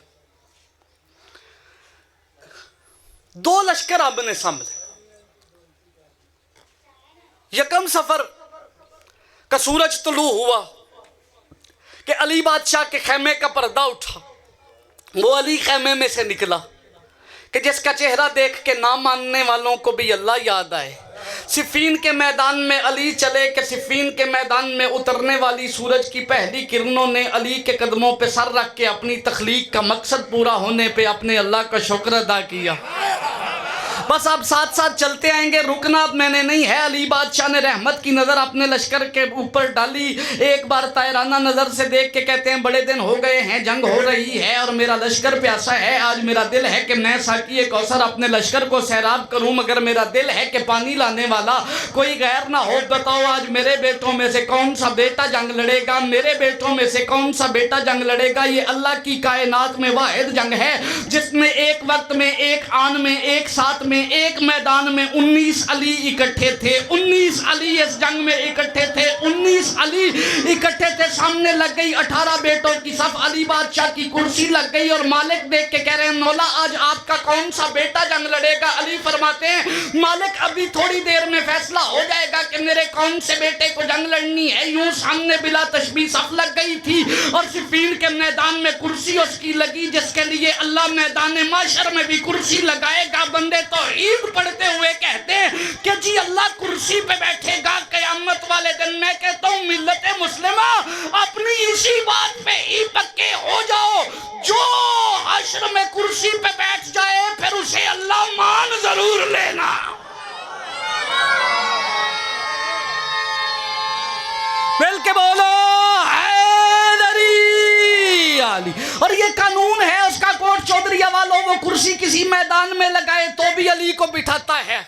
2 لشکر اب نے سامنے. یکم سفر کا سورج طلوع ہوا کہ علی بادشاہ کے خیمے کا پردہ اٹھا. وہ علی خیمے میں سے نکلا کہ جس کا چہرہ دیکھ کے نہ ماننے والوں کو بھی اللہ یاد آئے. صفین کے میدان میں علی چلے کہ صفین کے میدان میں اترنے والی سورج کی پہلی کرنوں نے علی کے قدموں پہ سر رکھ کے اپنی تخلیق کا مقصد پورا ہونے پہ اپنے اللہ کا شکر ادا کیا. بس اب ساتھ ساتھ چلتے آئیں گے, رکنا اب میں نے نہیں ہے. علی بادشاہ نے رحمت کی نظر اپنے لشکر کے اوپر ڈالی. ایک بار طائرانہ نظر سے دیکھ کے کہتے ہیں بڑے دن ہو گئے ہیں, جنگ ہو رہی ہے اور میرا لشکر پیاسا ہے. آج میرا دل ہے کہ میں ساقی کوثر اپنے لشکر کو سیراب کروں, مگر میرا دل ہے کہ پانی لانے والا کوئی غیر نہ ہو. بتاؤ آج میرے بیٹوں میں سے کون سا بیٹا جنگ لڑے گا؟ میرے بیٹوں میں سے کون سا بیٹا جنگ لڑے گا؟ یہ اللہ کی کائنات میں واحد جنگ ہے جس میں ایک وقت میں, ایک آن میں, ایک ساتھ میں, ایک میدان میں 19 علی اکٹھے تھے. 19 علی اس جنگ میں اکٹھے تھے. 19 علی اکٹھے تھے. سامنے لگ گئی 18 بیٹوں کی صف. علی بادشاہ کی کرسی لگ گئی اور مالک دیکھ کے کہہ رہے ہیں مولا آج آپ کا کون سا بیٹا جنگ لڑے گا؟ علی فرماتے ہیں مالک ابھی تھوڑی دیر میں فیصلہ ہو جائے گا کہ میرے کون سے بیٹے کو جنگ لڑنی ہے. یوں سامنے بلا تشبیہ صف لگ گئی تھی اور صفین کے میدان میں کرسی اس کی لگی جس کے لیے اللہ میدان محشر میں بھی کرسی لگائے گا. بندے توحید پڑھتے ہوئے کہتے ہیں کہ جی اللہ کرسی پہ بیٹھے گا قیامت والے دن. میں کہتا ہوں ملت مسلمہ اپنی اسی بات پہ ہی پکے ہو جاؤ, جو حشر میں کرسی پہ بیٹھ جائے پھر اسے اللہ مان ضرور لینا. مل کے بولو حیدری علی. اور یہ قانون ہے اس کا, کوٹ چودھریہ والوں وہ کرسی کسی میدان میں لگائے تو بھی علی کو بٹھاتا ہے,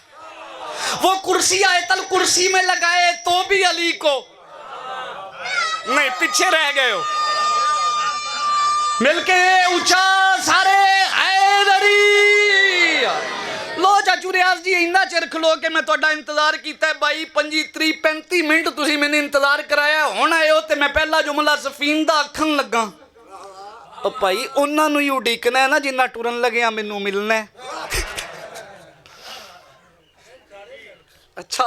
وہ کرسی آیت الکرسی میں لگائے تو بھی علی کو نہیں. پیچھے رہ گئے ہو. مل کے اونچا سارے حیدری. لو چاچو ریاض جی اینا چر کھلو کے میں توڑا انتظار کیتا ہے 22-23-35 منٹ تسی میں نے انتظار کرایا. ہونا ہے ہو تے میں پہلا جملہ صفین دا اکھن لگا. او بھائی انہاں نو ہی اڈیکنا ہے نا جنہ ٹورن لگے ہیں مینوں ملنا ہے. اچھا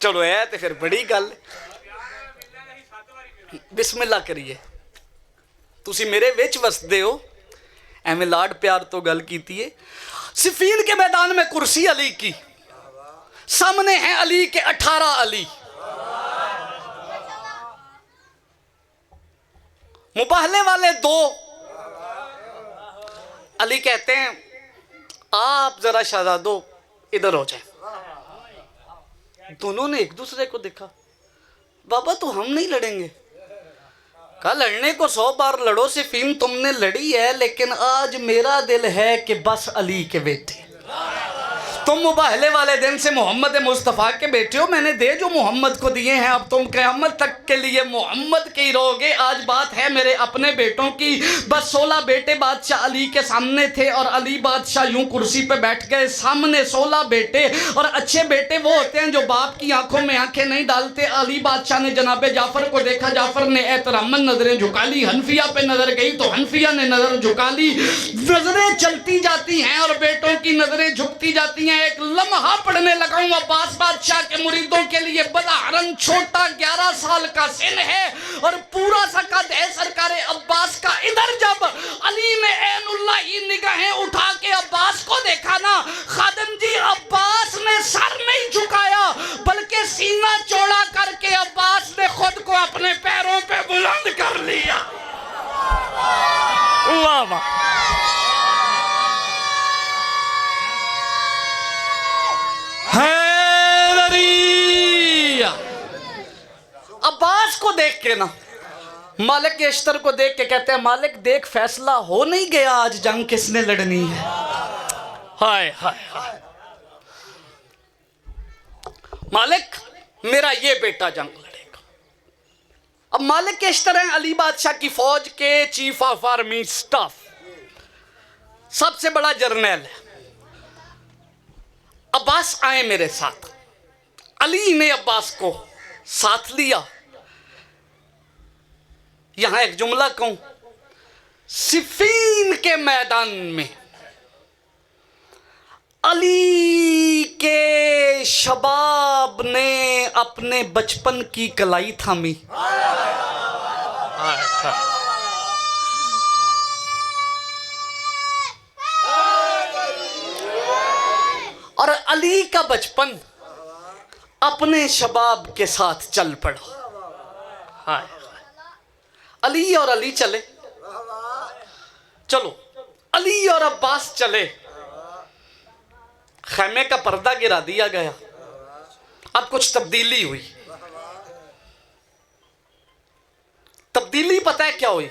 چلو ہے تے پھر بڑی گل. بسم اللہ کریے. تسی میرے وچ وسدے ہو ایویں لاڈ پیار تو گل کیتی ہے. صفین کے میدان میں کرسی علی کی, سامنے ہیں علی کے 18 علی. مباہلے والے 2 علی کہتے ہیں آپ ذرا شہزادو ادھر ہو جائیں. دونوں نے ایک دوسرے کو دیکھا. بابا تو ہم نہیں لڑیں گے. کہا لڑنے کو 100 بار لڑو, صفین تم نے لڑی ہے لیکن آج میرا دل ہے کہ بس علی کے بیٹے. تم مباہلے والے دن سے محمد مصطفیٰ کے بیٹے ہو, میں نے دے جو محمد کو دیے ہیں, اب تم قیامت تک کے لیے محمد کے ہی رہو گے. آج بات ہے میرے اپنے بیٹوں کی. بس 16 بیٹے بادشاہ علی کے سامنے تھے اور علی بادشاہ یوں کرسی پہ بیٹھ گئے. سامنے 16 بیٹے, اور اچھے بیٹے وہ ہوتے ہیں جو باپ کی آنکھوں میں آنکھیں نہیں ڈالتے. علی بادشاہ نے جناب جعفر کو دیکھا, جعفر نے احتراماً نظریں جھکا لی. حنفیہ پہ نظر گئی تو حنفیہ نے نظر جھکا لی. نظریں چلتی جاتی ہیں اور بیٹوں کی نظریں جھکتی جاتی ہیں. ایک لمحہ پڑھنے لگا ہوں عباس بادشاہ کے مریدوں کے لیے بدہرن چھوٹا 11 سال کا سن ہے اور پورا سا قد ہے سرکار عباس کا. ادھر جب علی نے عین اللہ ہی نگاہیں اٹھا کے عباس کو دیکھا نا خادم جی عباس نے سر نہیں جھکایا بلکہ سینہ چوڑا کر کے عباس نے خود کو اپنے پیروں پہ بلند کر لیا. واہ واہ. عباس کو دیکھ کے نا مالک اشتر کو دیکھ کے کہتے ہیں مالک دیکھ فیصلہ ہو نہیں گیا آج جنگ کس نے لڑنی ہے. ہائے ہائے ہائے مالک میرا یہ بیٹا جنگ لڑے گا. اب مالک اشتر ہیں علی بادشاہ کی فوج کے چیف آف آرمی سٹاف سب سے بڑا جرنیل ہے. عباس آئے میرے ساتھ. علی نے عباس کو ساتھ لیا. یہاں ایک جملہ کہوں صفین کے میدان میں علی کے شباب نے اپنے بچپن کی کلائی تھامی. اور علی کا بچپن اپنے شباب کے ساتھ چل پڑا. علی اور علی چلے. چلو علی اور عباس چلے. خیمے کا پردہ گرا دیا گیا. اب کچھ تبدیلی ہوئی. تبدیلی پتہ ہے کیا ہوئی؟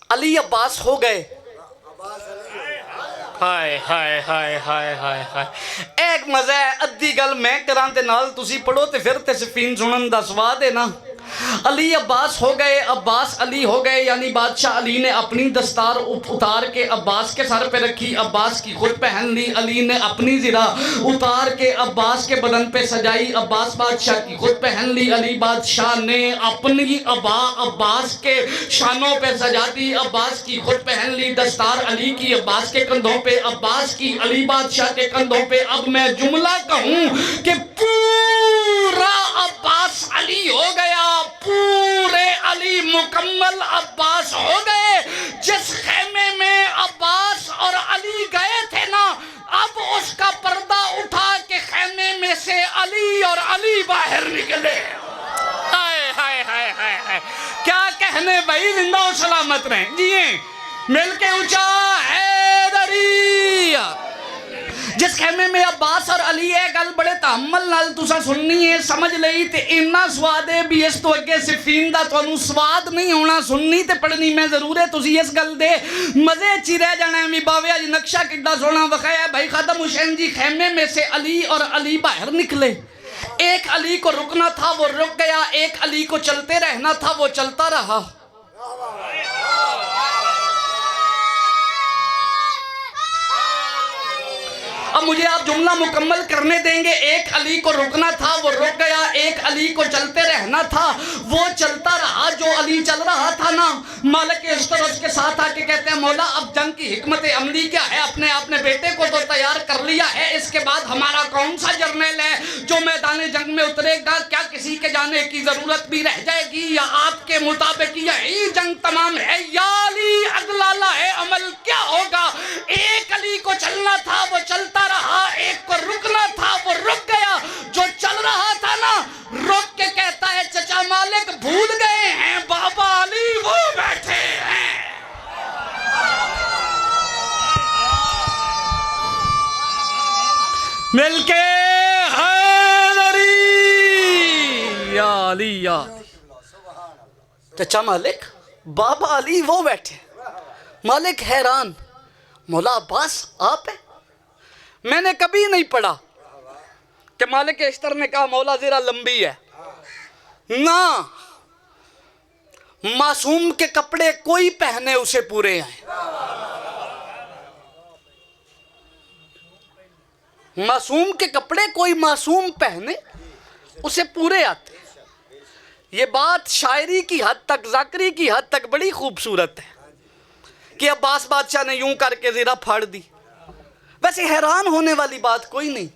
علی عباس ہو گئے. ہائے ہائے ہائے ہائے ہائے ہائے. ایک مزہ ہے ادھی گل میں کراں تے نال تسی پڑھو تے پھر تے صفین سنن دا سواد ہے نا. علی عباس ہو گئے. عباس علی ہو گئے یعنی بادشاہ علی نے اپنی دستار اتار کے عباس کے سر پہ رکھی. عباس کی خود پہن لی. علی نے اپنی زرہ اتار کے عباس کے بدن پہ سجائی. عباس بادشاہ کی خود پہن لی. علی بادشاہ نے اپنی عبا عباس کے شانوں پہ سجا دی. عباس کی خود پہن لی. دستار علی کی عباس کے کندھوں پہ. عباس کی علی بادشاہ کے کندھوں پہ. اب میں جملہ کہوں کہ پورا عباس علی ہو گیا. پورے علی مکمل عباس ہو گئے. جس خیمے میں عباس اور علی گئے تھے نا اب اس کا پردہ اٹھا کے خیمے میں سے علی اور علی باہر نکلے. ہائے ہائے ہائے ہائے. کیا کہنے بھائی زندہ و سلامت رہیں. جیئے مل کے اونچا حیدری. جس خیمے میں عباس اور علی ہے گل بڑے تحمل نال تسا سننی ہے سمجھ لئی تے اتنا سواد ہے بھی اس تو اگے صفین دا تانوں سواد نہیں ہونا. سننی تے پڑھنی میں ضرور ہے. تسی اس گل دے مزے چی رہ جانا ہے. می باوے اج نقشہ کڈا سونا وکھایا بھائی خادم حسین جی. خیمے میں سے علی اور علی باہر نکلے. ایک علی کو رکنا تھا وہ رک گیا. ایک علی کو چلتے رہنا تھا وہ چلتا رہا. اب مجھے آپ جملہ مکمل کرنے دیں گے. ایک علی کو رکنا تھا وہ رک گیا. ایک علی کو چلتے رہنا تھا وہ چلتا رہا. جو علی چل رہا تھا نا مالک اشتر اس کے ساتھ آ کے کہتے ہیں مولا اب جنگ کی حکمت عملی کیا ہے؟ اپنے بیٹے کو تو تیار کر لیا ہے. اس کے بعد ہمارا کون سا جرنیل ہے جو میدان جنگ میں اترے گا؟ کیا کسی کے جانے کی ضرورت بھی رہ جائے گی یا آپ کے مطابق یہی جنگ تمام ہے؟ یا علی اگلا ہے عمل کیا ہوگا؟ ایک علی کو چلنا تھا وہ چلتا رہا. ایک کو رکنا تھا وہ رک گیا. جو چل رہا تھا نا رک کے کہتا ہے چچا مالک بھول گئے ہیں بابا علی وہ بیٹھے ہیں. مل کے حیدری یا علی یا چچا مالک بابا علی وہ بیٹھے. مالک حیران مولا عباس آپ ہیں؟ میں نے کبھی نہیں پڑھا کہ مالک اشتر نے کہا مولا ذرا لمبی ہے. نہ معصوم کے کپڑے کوئی پہنے اسے پورے آئیں. معصوم کے کپڑے کوئی معصوم پہنے اسے پورے آتے. یہ بات شاعری کی حد تک ذاکری کی حد تک بڑی خوبصورت ہے کہ عباس بادشاہ نے یوں کر کے زرہ پھاڑ دی. ویسے حیران ہونے والی بات کوئی نہیں،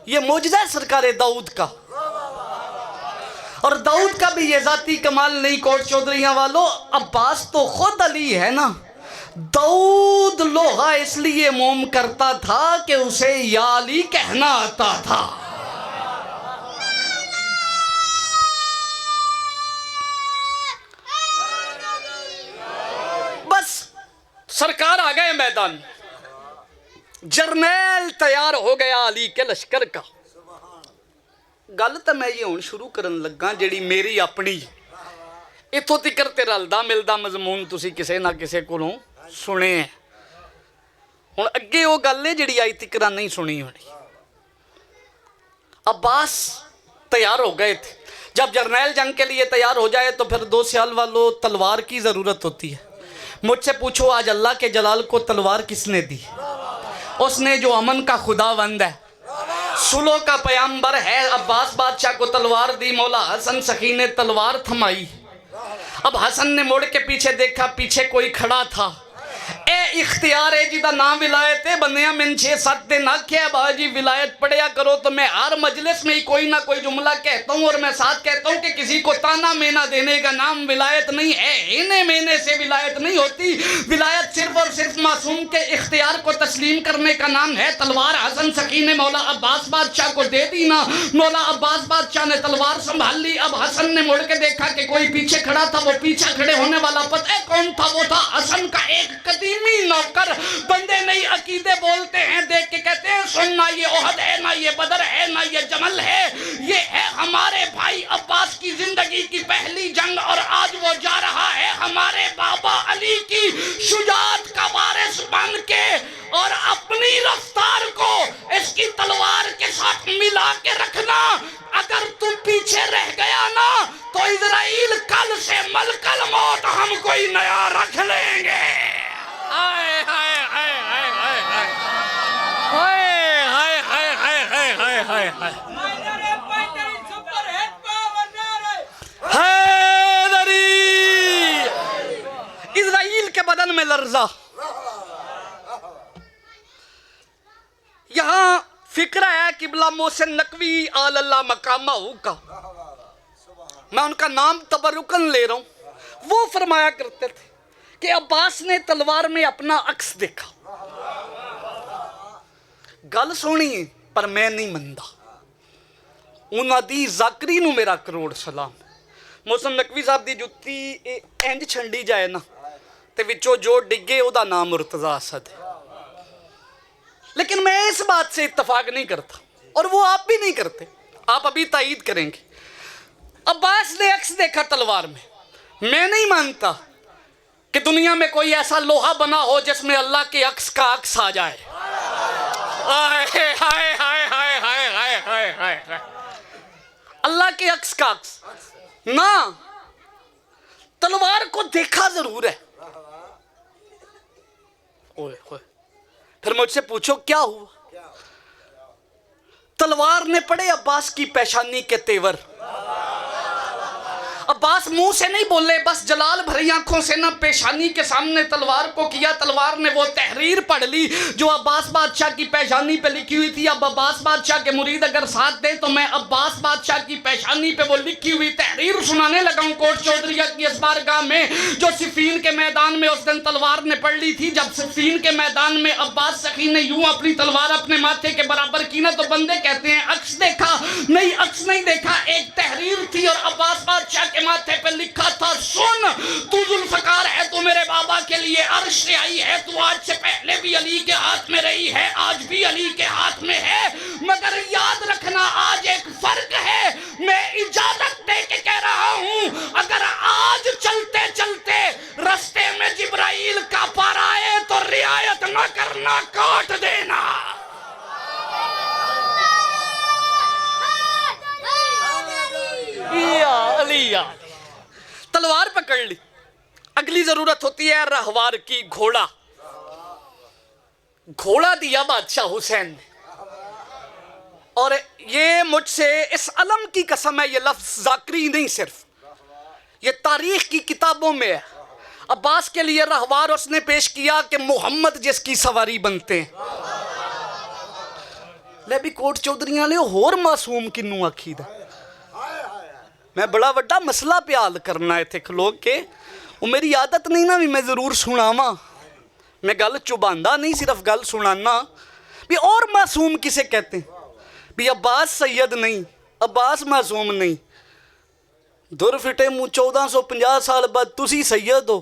یہ معجزہ ہے سرکار داؤد کا، اور داؤد کا بھی یہ ذاتی کمال نہیں کوٹ چودھریاں والو، عباس تو خود علی ہے نا۔ داؤد لوہا اس لیے موم کرتا تھا کہ اسے یا علی کہنا آتا تھا۔ بس سرکار آ گئے میدان، جرنیل تیار ہو گیا علی کے لشکر کا۔ گل تو میں یہ ہوں شروع کرن لگا جیڑی میری اپنی، اتھوں تکر تے رلدا ملدا مضمون تسی کسے نہ کسے کولوں سنے ہیں، ہن اگے وہ گل ہے جیڑی آئی تکرا نہیں سنی ہونی۔ عباس تیار ہو گئے تھے، جب جرنیل جنگ کے لیے تیار ہو جائے تو پھر دو سیال والوں تلوار کی ضرورت ہوتی ہے۔ مجھ سے پوچھو آج اللہ کے جلال کو تلوار کس نے دی؟ اس نے جو امن کا خداوند ہے، صلح کا پیامبر ہے، عباس بادشاہ کو تلوار دی۔ مولا حسن سخی نے تلوار تھمائی، اب حسن نے مڑ کے پیچھے دیکھا، پیچھے کوئی کھڑا تھا۔ اے اختیار ہے جی دا نام ولایت ہے، بندیاں من 6-7 دن آکھیا باجی ولایت پڑھیا کرو، تو میں ہر مجلس میں کوئی نہ کوئی جملہ کہتا ہوں، اور میں ساتھ کہتا ہوں کہ کسی کو تانا مینا دینے کا نام ولایت نہیں ہے، ہینے مینے سے ولایت نہیں ہوتی۔ ولایت صرف اور صرف معصوم کے اختیار کو تسلیم کرنے کا نام ہے۔ تلوار حسن سخی نے مولا عباس بادشاہ کو دے دی نا، مولا عباس بادشاہ نے تلوار سنبھال لی۔ اب حسن نے مڑ کے دیکھا کہ کوئی پیچھے کھڑا تھا، وہ پیچھے کھڑے ہونے والا پتہ ہے کون تھا؟ وہ تھا حسن کا ایک قدیمی نوکر۔ بندے نئی عقیدے بولتے ہیں، دیکھ کے کہتے ہیں سننا یہ احد ہے، نہ یہ بدر ہے، نہ یہ جمل ہے، یہ ہے ہمارے بھائی عباس کی زندگی کی پہلی جنگ، اور آج وہ جا رہا ہے ہمارے بابا علی کی شجاعت کا وارث بن کے، اور اپنی رفتار کو اس کی تلوار کے ساتھ ملا کے رکھنا۔ اگر تو پیچھے رہ گیا نا تو اسرائیل کل سے ملک الموت ہم کوئی نیا رکھ لیں گے۔ ہائے ہائے ہائے ہائے ہائے ہائے ہائے ہائے ہائے ہائے ہائے ہائے حیدری، اسرائیل کے بدن میں لرزہ۔ یہاں فکرہ ہے قبلہ محسن نقوی آل اللہ مقامہ کا، میں ان کا نام تبرکن لے رہا ہوں۔ وہ فرمایا کرتے تھے کہ عباس نے تلوار میں اپنا عکس دیکھا۔ گل سونی ہے پر میں نہیں مندا، انہاں دی ذاکری نو میرا کروڑ سلام۔ محسن نقوی صاحب دی جتی انج چھنڈی جائے نا تے وچوں جو ڈگے او دا نام مرتضی اسد ہے، لیکن میں اس بات سے اتفاق نہیں کرتا، اور وہ آپ بھی نہیں کرتے، آپ ابھی تائید کریں گے۔ عباس نے عکس دیکھا تلوار میں نہیں مانتا کہ دنیا میں کوئی ایسا لوہا بنا ہو جس میں اللہ کے عکس کا عکس آ جائے۔ ہائے ہائے ہائے ہائے ہائے ہائے ہائے ہائے، اللہ کے عکس کا عکس نہ، تلوار کو دیکھا ضرور ہے۔ اوئے ہوئے، پھر مجھ سے پوچھو کیا ہوا؟ تلوار نے پڑے عباس کی پیشانی کے تیور۔ عباس منہ سے نہیں بولے، بس جلال بھری آنکھوں سے نہ پیشانی کے سامنے تلوار کو کیا۔ تلوار نے وہ تحریر پڑھ لی جو عباس بادشاہ کی پیشانی پہ لکھی ہوئی تھی۔ اب عباس بادشاہ کے مرید اگر ساتھ دیں تو میں عباس بادشاہ کی پیشانی پہ وہ لکھی ہوئی تحریر سنانے لگا ہوں کوٹ چودھریہ کی اس بارگاہ میں، جو صفین کے میدان میں اس دن تلوار نے پڑھ لی تھی۔ جب صفین کے میدان میں عباس سخی نے یوں اپنی تلوار اپنے ماتھے کے برابر کی نا، تو بندے کہتے ہیں عکس دیکھا؟ نہیں، عکس نہیں دیکھا، ایک تحریر تھی، اور عباس بادشاہ کے ماتھے پہ لکھا تھا سن تو ذوالفقار ہے، تو میرے بابا کے لیے عرش سے آئی ہے، تو آج سے پہلے بھی علی کے ہاتھ میں رہی ہے، آج بھی علی کے ہاتھ میں ہے، مگر یاد رکھنا آج ایک فرق ہے۔ میں اجازت دے کے کہہ رہا ہوں، اگر آج چلتے چلتے رستے میں جبرائیل کا پار آئے تو رعایت نہ کرنا، کاٹ دینا۔ یا علی یا علی، تلوار پکڑ لی۔ اگلی ضرورت ہوتی ہے رہوار کی، گھوڑا۔ گھوڑا دیا بادشاہ حسین نے، اور یہ مجھ سے اس علم کی قسم ہے، یہ لفظ ذاکری نہیں، صرف یہ تاریخ کی کتابوں میں ہے۔ عباس کے لیے رہوار اس نے پیش کیا کہ محمد جس کی سواری بنتے ہیں۔ ਲੈ ਵੀ ਕੋਟ ਚੌਧਰੀਆਂ ਵਾਲੇ ਹੋਰ ਮਾਸੂਮ ਕਿਨੂੰ ਆਖੀਦਾ। ਮੈਂ ਬੜਾ ਵੱਡਾ ਮਸਲਾ ਪਿਆ ਹੱਲ ਕਰਨਾ ਇੱਥੇ ਖਲੋ ਕੇ। ਉਹ ਮੇਰੀ ਆਦਤ ਨਹੀਂ ਨਾ ਵੀ ਮੈਂ ਜ਼ਰੂਰ ਸੁਣਾਵਾਂ, मैं गल चुबांदा नहीं, सिर्फ गल सुनाना भी। और मासूम किसे कहते हैं भी? अब्बास सैयद नहीं, अब्बास मासूम नहीं। दुर फिटे मुँह 1450 साल बाद तुसी सैयद हो,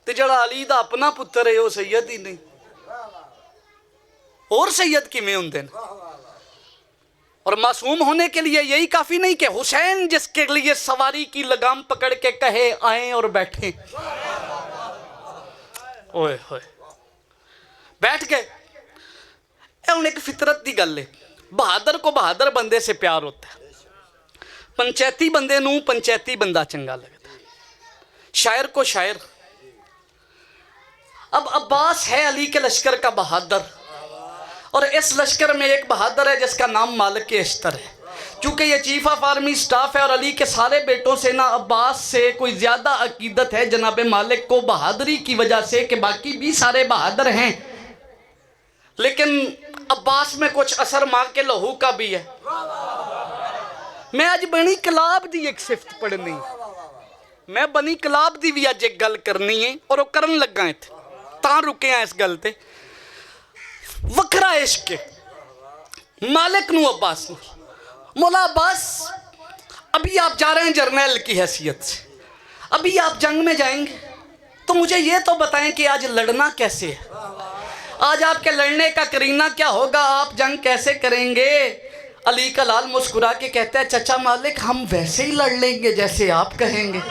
ते जड़ा अली दा अपना पुत्र है वो सैयद ही नहीं। और सैयद किमें हुंदे ने? और मासूम होने के लिए यही काफ़ी नहीं कि हुसैन जिसके लिए सवारी की लगाम पकड़ के कहे आए और बैठे। ओए होए बैठ गए। हुण एक फितरत की गल है, बहादुर को बहादुर बंदे से प्यार होता है, पंचायती बंदे नूं पंचायती बंदा चंगा लगता है, शायर को शायर। अब अब्बास है अली के लश्कर का बहादुर, और इस लश्कर में एक बहादुर है जिसका नाम मालिक अश्तर है। चूँकि ये चीफ ऑफ आर्मी स्टाफ है और अली के सारे बेटों से ना अब्बास से कोई ज़्यादा अकीदत है जनाब मालिक को बहादुरी की वजह से, कि बाकी भी सारे बहादुर हैं, लेकिन अब्बास में कुछ असर माँ के लहू का भी है। मैं आज बनी कलाब दी एक सिफत पढ़नी, मैं बनी कलाब दी भी अज एक गल करनी है और वो करन लगा इत्थे, तां रुके हैं इस गल ते। वखरा इश्क मालिक नू अब्बास नू। मौला अब्बास, अभी आप जा रहे हैं जर्नैल की हैसियत से, अभी आप जंग में जाएंगे, तो मुझे ये तो बताएं कि आज लड़ना कैसे है, आज आपके लड़ने का करीना क्या होगा, आप जंग कैसे करेंगे? अली का लाल मुस्कुरा के कहता है चचा मालिक हम वैसे ही लड़ लेंगे जैसे आप कहेंगे।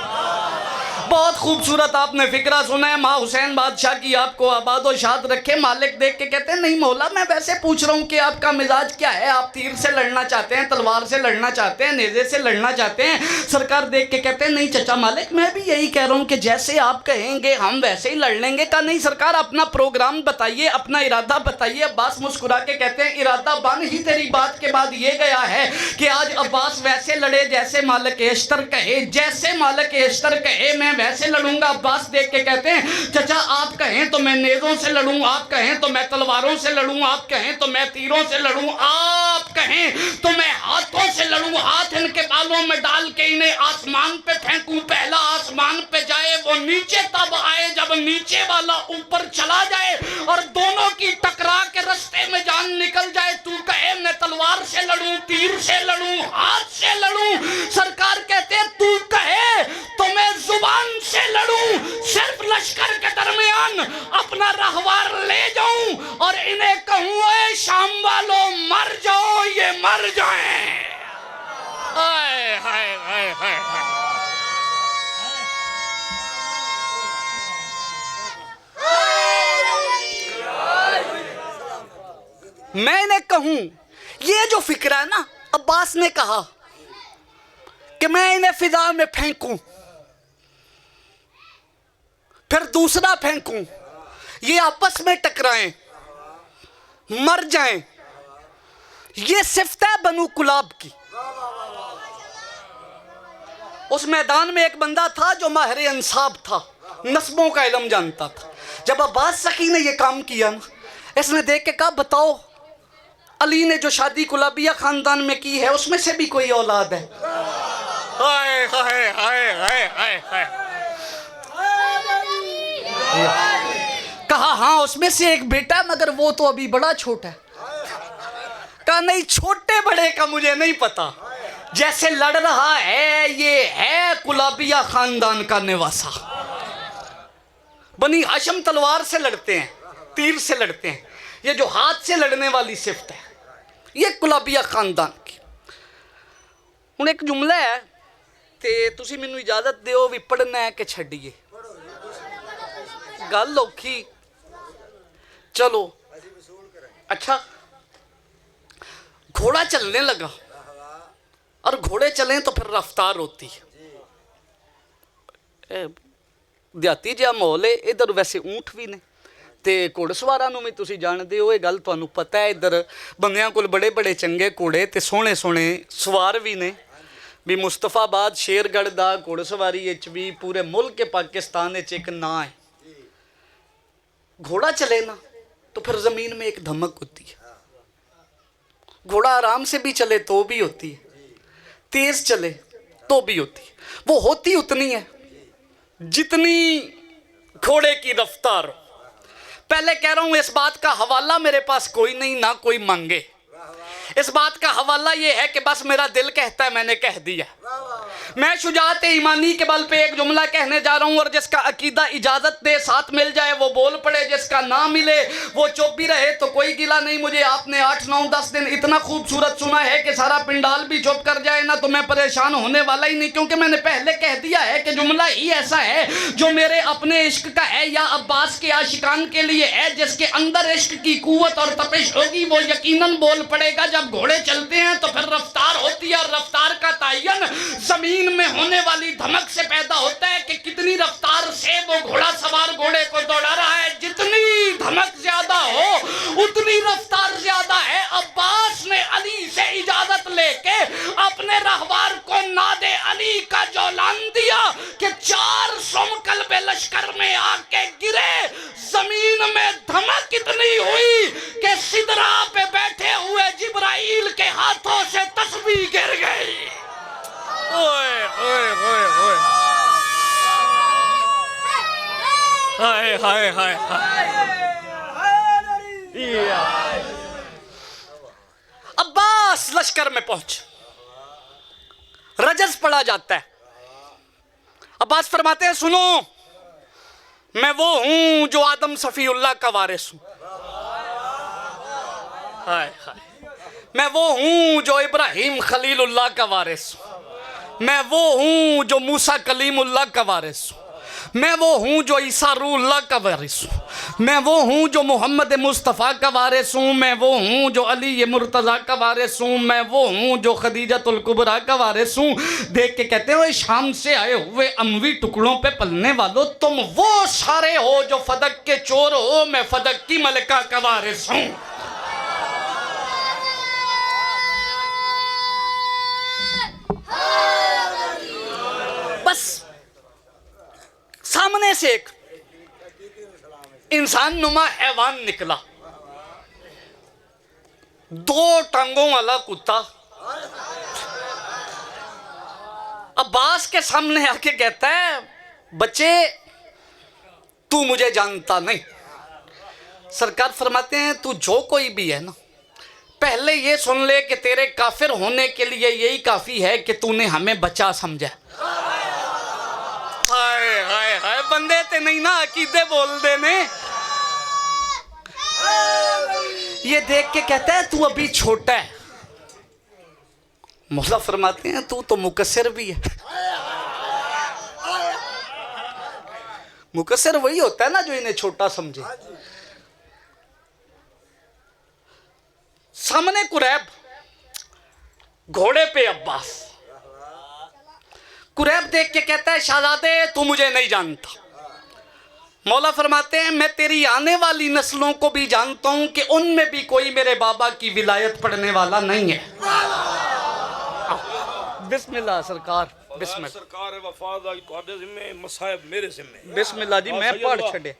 बहुत खूबसूरत आपने फिक्रा सुना है। माँ हुसैन बादशाह की आपको आबाद व शाद रखे। मालिक देख के कहते हैं नहीं मौला, मैं वैसे पूछ रहा हूँ कि आपका मिजाज क्या है, आप तीर से लड़ना चाहते हैं, तलवार से लड़ना चाहते हैं, नेज़े से लड़ना चाहते हैं? सरकार देख के कहते हैं नहीं चचा मालिक, मैं भी यही कह रहा हूँ कि जैसे आप कहेंगे हम वैसे ही लड़ लेंगे। का नहीं सरकार, अपना प्रोग्राम बताइए, अपना इरादा बताइए। अब्बास मुस्कुरा के कहते हैं इरादा बन ही तेरी बात के बाद ये गया है कि आज अब्बास वैसे लड़े जैसे मालिक अश्तर कहे, जैसे मालिक अश्तर कहे मैं वैसे लड़ूंगा। अब्बास देख के कहते हैं चचा आप कहें तो मैं नेज़ों से लड़ूं, आप कहें तो मैं तलवारों से लड़ूं, आप कहें तो मैं तीरों से लड़ूं, आप कहें तो मैं हाथों से लड़ूं, हाथ इनके बालों में डाल के इन्हें आसमान पे फेंकूं। पहला आसमान पे जाए वो नीचे तब आए जब नीचे वाला ऊपर चला जाए, और दोनों की टकरा के रास्ते में जान निकल जाए। तू कहे मैं तलवार से लड़ूं, तीर से लड़ूं, हाथ से लड़ूं। सरकार कहते हैं तू कहे तो मैं जुबान से लड़ूं, सिर्फ लश्कर के दरमियान अपना रहवार ले जाऊं और इन्हें कहूं ए शाम वालों मर जाओ, ये मर जाएं। हाय हाय हाय हाय मैं इन्हें कहूं, ये जो फिक्र है ना, अब्बास ने कहा कि मैं इन्हें फिजा में फेंकूं फिर दूसरा फेंकूं, ये आपस में टकराएं मर जाएं, ये सिफ्त है बनु कुलाब की। उस मैदान में एक बंदा था जो माहिर इंसाब था, नस्बों का इल्म जानता था। जब अब्बास सखी ने ये काम किया ना, इसने देख के कहा बताओ अली ने जो शादी कुलाबिया खानदान में की है उसमें से भी कोई औलाद है? हाय हाय हाय हाय हाय हाय। कहा हाँ उसमें से एक बेटा, मगर वो तो अभी बड़ा छोटा है। कहा नहीं छोटे बड़े का मुझे नहीं पता, जैसे लड़ रहा है ये है कुलाबिया खानदान का निवासा। बनी हाशम तलवार से लड़ते हैं, तीर से लड़ते हैं, ये जो हाथ से लड़ने वाली सिफ्त है ये कुलाबिया खानदान की। हुण एक जुमला है ते तुसी मैनू इजाजत दिओ भी पढ़ना है कि छड्डीए। गल औखी, चलो अच्छा। घोड़ा चलने लगा, और घोड़े चलें तो फिर रफ्तार होती है। देहाती जिहा माहौल है इधर, वैसे ऊँट भी ने ते घोड़सवारां नूं भी तुसीं जाणदे हो, ये गल तुहानूं पता है। इधर बंदियां कोल बड़े बड़े चंगे घोड़े ते सोहणे सोहणे सवार भी ने। भी मुस्तफाबाद शेरगढ़ दा घोड़सवारी विच भी पूरे मुल्क के पाकिस्तान विच एक नां है। घोड़ा चले ना تو پھر زمین میں ایک دھمک ہوتی ہے. گھوڑا آرام سے بھی چلے تو بھی ہوتی ہے, تیز چلے تو بھی ہوتی ہے. وہ ہوتی اتنی ہے جتنی گھوڑے کی رفتار ہو. پہلے کہہ رہا ہوں اس بات کا حوالہ میرے پاس کوئی نہیں, نہ کوئی مانگے. اس بات کا حوالہ یہ ہے کہ بس میرا دل کہتا ہے, میں نے کہہ دیا. میں شجاعت ایمانی کے بل پہ ایک جملہ کہنے جا رہا ہوں, اور جس کا عقیدہ اجازت دے ساتھ مل جائے وہ بول پڑے, جس کا نہ ملے وہ چپ بھی رہے تو کوئی گلہ نہیں. مجھے آپ نے 8 9 10 دن اتنا خوبصورت سنا ہے کہ سارا پنڈال بھی چپ کر جائے نا تو میں پریشان ہونے والا ہی نہیں, کیونکہ میں نے پہلے کہہ دیا ہے کہ جملہ ہی ایسا ہے جو میرے اپنے عشق کا ہے یا عباس کے عاشقان کے لیے ہے. جس کے اندر عشق کی قوت اور تپش ہوگی وہ یقیناً بول پڑے گا. جب گھوڑے چلتے ہیں تو پھر رفتار ہوتی ہے, اور رفتار کا تعین زمین میں ہونے والی دھمک سے پیدا ہوتا ہے کہ کتنی رفتار سے وہ گھوڑا سوار گھوڑے کو دوڑا رہا ہے. جتنی دھمک زیادہ ہو اتنی رفتار زیادہ ہے. عباس نے علی سے اجازت لے کے اپنے رہوار کو ناد علی کا جولان دیا کہ 4 سم قلب لشکر میں آ کے گرے. زمین میں دھمک اتنی ہوئی کہ سدرا پہ بیٹھے ہوئے جبرائیل کے ہاتھوں سے تسبیح گر گئی. اوئے اوئے اوئے اوئے, ہائے ہائے ہائے ہائے. عباس لشکر میں پہنچ, رجز پڑا جاتا ہے. عباس فرماتے ہیں سنو, میں وہ ہوں جو آدم صفی اللہ کا وارث ہوں. ہائے ہائے. میں وہ ہوں جو ابراہیم خلیل اللہ کا وارث ہوں. میں وہ ہوں جو موسیٰ کلیم اللہ کا وارث ہوں. میں وہ ہوں جو عیسیٰ روح اللہ کا وارث ہوں. میں وہ ہوں جو محمد مصطفیٰ کا وارث ہوں. میں وہ ہوں جو علی مرتضیٰ کا وارث ہوں. میں وہ ہوں جو خدیجۃ الکبریٰ کا وارث ہوں. دیکھ کے کہتے ہیں شام سے آئے ہوئے اموی ٹکڑوں پہ پلنے والوں, تم وہ سارے ہو جو فدق کے چور ہو. میں فدق کی ملکہ کا وارث ہوں. بس سامنے سے ایک انسان نما حیوان نکلا, 2 ٹانگوں والا کتا. عباس کے سامنے آ کے کہتا ہے بچے تو مجھے جانتا نہیں. سرکار فرماتے ہیں تو جو کوئی بھی ہے نا, پہلے یہ سن لے کہ تیرے کافر ہونے کے لیے یہی کافی ہے کہ تو نے ہمیں بچہ سمجھا. ہائے ہائے ہائے, بندے تے نہیں نا عقیدے بول دے نے. یہ دیکھ کے کہتا ہے تو ابھی چھوٹا ہے. مولا فرماتے ہیں تو مقصر بھی ہے. مقصر وہی ہوتا ہے نا جو انہیں چھوٹا سمجھے. سامنے قریب, گھوڑے پہ عباس. قریب دیکھ کے کہتا ہے شہزادے تو مجھے نہیں جانتا. مولا فرماتے ہیں میں تیری آنے والی نسلوں کو بھی جانتا ہوں کہ ان میں بھی کوئی میرے بابا کی ولایت پڑھنے والا نہیں ہے. بسم اللہ سرکار, بسم اللہ سرکار وفاد آج تواڈے ذمے, مصائب میرے ذمے. بسم اللہ جی, میں پڑھ چھڑے.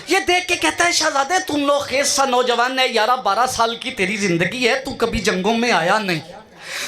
یہ دیکھ کے کہتا ہے شہزادے تم لوگ خیز سا نوجوان ہے, 11 12 سال کی تیری زندگی ہے, تو کبھی جنگوں میں آیا نہیں,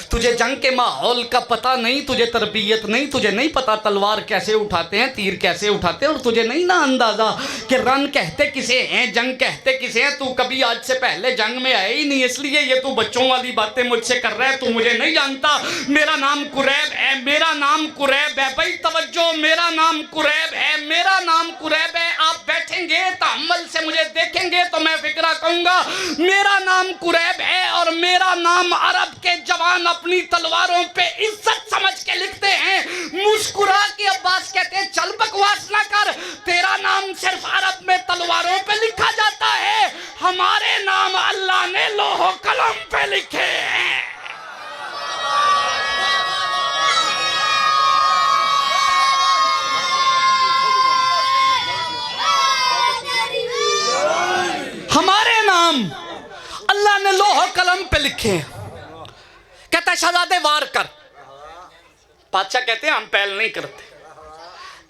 تجھے جنگ کے ماحول کا پتہ نہیں, تجھے تربیت نہیں, تجھے نہیں پتا تلوار کیسے اٹھاتے ہیں, تیر کیسے اٹھاتے ہیں, اور تجھے نہیں نا اندازہ کہ رن کہتے کسے ہیں, جنگ کہتے کسے ہیں. تو کبھی آج سے پہلے جنگ میں آئے ہی نہیں, اس لیے یہ تو بچوں والی باتیں مجھ سے کر رہا ہے. تو مجھے نہیں جانتا, میرا نام قریب ہے, میرا نام قریب ہے. بھائی توجہ, میرا نام قریب ہے, میرا نام قریب ہے. آپ بیٹھیں گے تحمل سے مجھے دیکھیں گے تو میں فکرہ کہوں گا میرا نام قریب ہے, اور میرا نام عرب کے جوان اپنی تلواروں پہ عزت سمجھ کے لکھتے ہیں. مسکرا کے عباس کہتے ہیں چل بکواس نہ کر, تیرا نام صرف عرب میں تلواروں پہ لکھا جاتا ہے, ہمارے نام اللہ نے لوح و قلم پہ لکھے ہیں. ہمارے نام اللہ نے لوح و قلم پہ لکھے ہیں. کہتا ہے شہزادے وار کر. بادشاہ کہتے ہیں ہم پہل نہیں کرتے.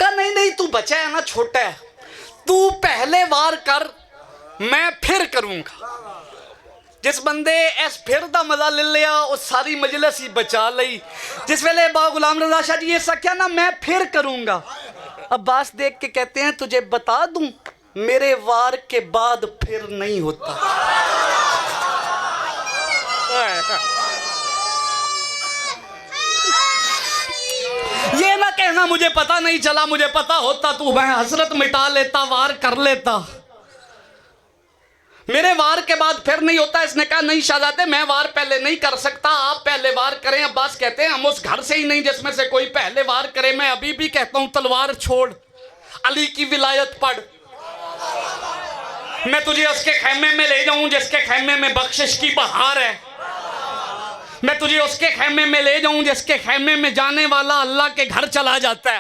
कहा नहीं नहीं तू बचा है ना, छोटा है, तू पहले वार कर, मैं फिर करूंगा। जिस बंदे इस फिर दा मजा ले लिया वो सारी मजलिस ही बचा लई। जिस वेले बा गुलाम रजा शाह जी ये सख्या ना मैं फिर करूंगा, अब्बास देख के कहते हैं तुझे बता दूं मेरे वार के बाद फिर नहीं होता। ये ना कहना मुझे पता नहीं चला, मुझे पता होता तो मैं हसरत मिटा लेता, वार कर लेता। मेरे वार के बाद फिर नहीं होता। इसने कहा नहीं शाहजादे मैं वार पहले नहीं कर सकता, आप पहले वार करें। अब्बास कहते हैं हम उस घर से ही नहीं जिसमें से कोई पहले वार करे। मैं अभी भी कहता हूं तलवार छोड़, अली की विलायत पढ़, मैं तुझे उसके खैमे में ले जाऊं जिसके खैमे में बख्शिश की बहार है। मैं तुझे उसके खैमे में ले जाऊं जिसके खैमे में जाने वाला अल्लाह के घर चला जाता है।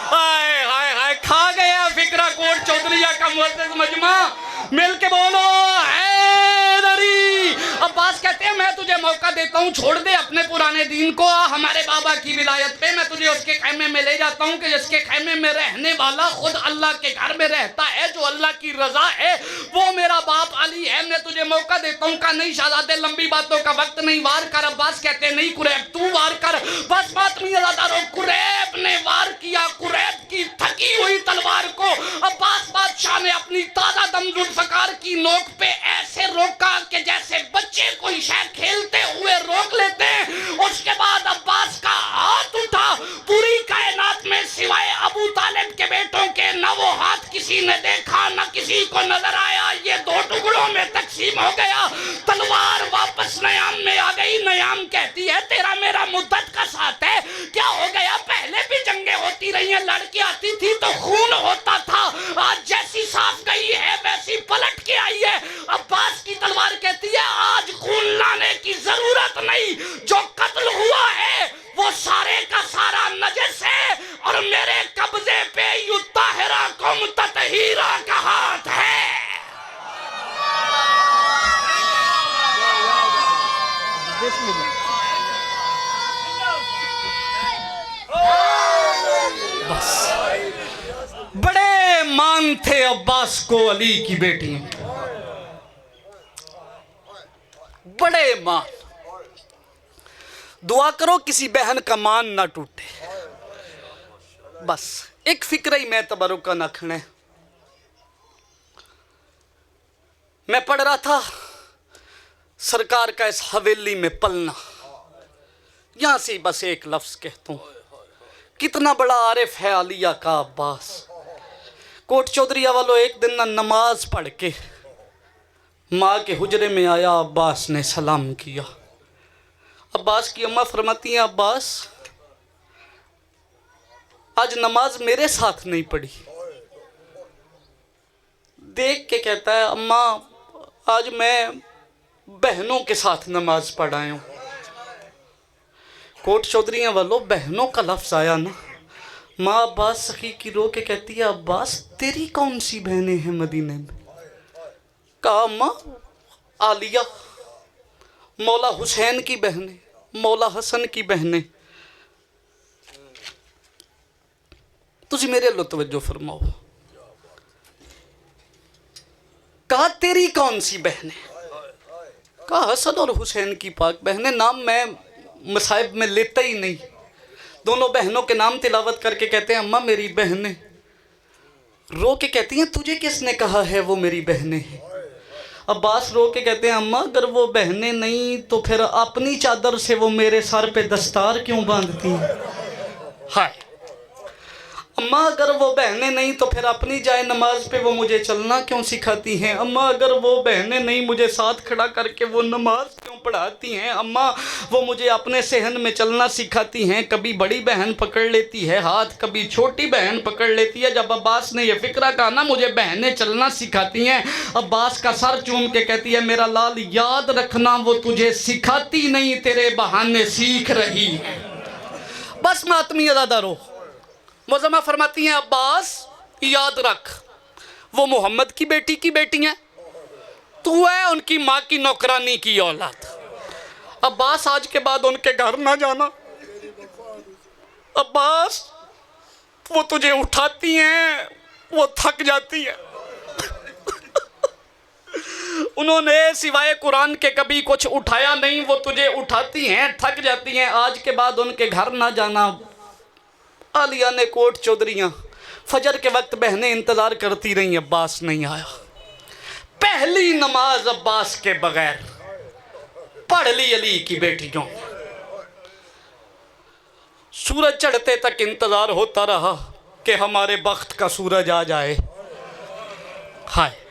हाय हाय हाय, खा गया फिक्रा कोट चौधरीया का मुअज़्ज़िज़ मजमा। मिल के बोलो हैदरी। अब्बास कहते हैं मैं तुझे मौका देता हूँ, छोड़ दे अपने पुराने दीन को, आ हमारे बाबा की विलायत पे। मैं तुझे उसके खैमे में ले जाता हूँ कि जिसके खैमे में रहने वाला खुद अल्लाह के घर में रहता है, जो अल्लाह की रजा है वो मेरा बाप अली है। मैं तुझे मौका देता हूँ। कहा नहीं शाहजादे लंबी बातों का वक्त नहीं, वार कर। अब्बास कहते हैं नहीं कुरैब तू वार कर। बस बात नहीं ज़्यादा। कुरैब ने वार किया, कुरैब की थकी हुई तलवार को अब्बास बादशाह ने अपनी ताजा दम जुल्फ़कार की नोक पे ऐसे रोका कि जैसे बच्चे कोई शय खेलते हुए रोक लेते हैं। उसके बाद अब्बास का हाथ उठा, पूरी कायनात में सिवाय अबू तालिब के बेटों के न वो हाथ किसी ने देखा न किसी को नजर आया। ये दो टुकड़ों में तकसीम हो गया, तलवार वापस नयाम में आ गई। नयाम कहती है तेरा मेरा मुद्दत का साथ है, क्या हो गया? पहले भी जंगें होती रही हैं, लड़की आती थी तो खून होता था, आज जैसी साफ गई है वैसी पलट के आई है। अब्बास की तलवार कहती है आज खून लाने की जरूरत नहीं, जो कत्ल हुआ है वो सारे का सारा नजस है और मेरे कब्जे पे युत्ताहिरा कुम ततहीरा का हाथ है। बस बड़े मान थे अब्बास को अली की बेटी, बड़े मान। दुआ करो किसी बहन का मान ना टूटे। बस एक फिक्र ही मैं तबरुका न खणे। मैं पढ़ रहा था सरकार का इस हवेली में पलना, यहां से बस एक लफ्ज कहता हूं, कितना बड़ा आरिफ है आलिया का अब्बास। कोट चौधरीया वालों एक दिन ना नमाज पढ़ के माँ के हुजरे में आया, अब्बास ने सलाम किया। अब्बास की अम्मा फरमाती हैं अब्बास आज नमाज मेरे साथ नहीं पढ़ी। देख के कहता है अम्मा आज मैं बहनों के साथ नमाज पढ़ आया हूं। कोट चौधरीया वालों बहनों का लफ्ज आया ना, माँ अब्बास सखी की रो के कहती है अब्बास तेरी कौन सी बहनें हैं मदीने में? कहा अम्मा आलिया, मौला हुसैन की बहनें, मौला हसन की बहनें। तुझे मेरे लो तवज्जो फरमाओ। कहा तेरी कौन सी बहनें? कहा हसन और हुसैन की पाक बहनें। नाम मैं मसाइब में लेता ही नहीं। दोनों बहनों के नाम तिलावत करके कहते हैं अम्मा मेरी बहनें। रो के कहती हैं तुझे किसने कहा है वो मेरी बहनें हैं? अब्बास रो के कहते हैं अम्मा अगर वो बहनें नहीं तो फिर अपनी चादर से वो मेरे सर पे दस्तार क्यों बांधती हैं? हाय अम्मा अगर वो बहनें नहीं तो फिर अपनी जाए नमाज पे वो मुझे चलना क्यों सिखाती हैं? अम्मा अगर वो बहनें नहीं मुझे साथ खड़ा करके वो नमाज क्यों पढ़ाती हैं? अम्मा वो मुझे अपने सहन में चलना सिखाती हैं। कभी बड़ी बहन पकड़ लेती है हाथ, कभी छोटी बहन पकड़ लेती है। जब अब्बास ने ये फिक्रा कहा ना मुझे बहनें चलना सिखाती हैं, अब्बास का सर चूम के कहती है मेरा लाल याद रखना वो तुझे सिखाती नहीं, तेरे बहाने सीख रही है। बस मातमी अदा रो। मुज़म्मा फरमाती हैं अब्बास याद रख वो मोहम्मद की बेटी हैं, तू है उनकी माँ की नौकरानी की औलाद। अब्बास आज के बाद उनके घर ना जाना। अब्बास وہ تجھے اٹھاتی ہیں وہ تھک جاتی ہیں. انہوں نے سوائے قرآن کے کبھی کچھ اٹھایا نہیں. وہ تجھے اٹھاتی ہیں تھک جاتی ہیں. آج کے بعد ان کے گھر نہ جانا. عالیہ نے کوٹ چودھریاں فجر کے وقت بہنیں انتظار کرتی رہیں. عباس نہیں آیا. پہلی نماز عباس کے بغیر پڑھ لی علی کی بیٹیوں. سورج چڑھتے تک انتظار ہوتا رہا کہ ہمارے بخت کا سورج آ جائے. ہائے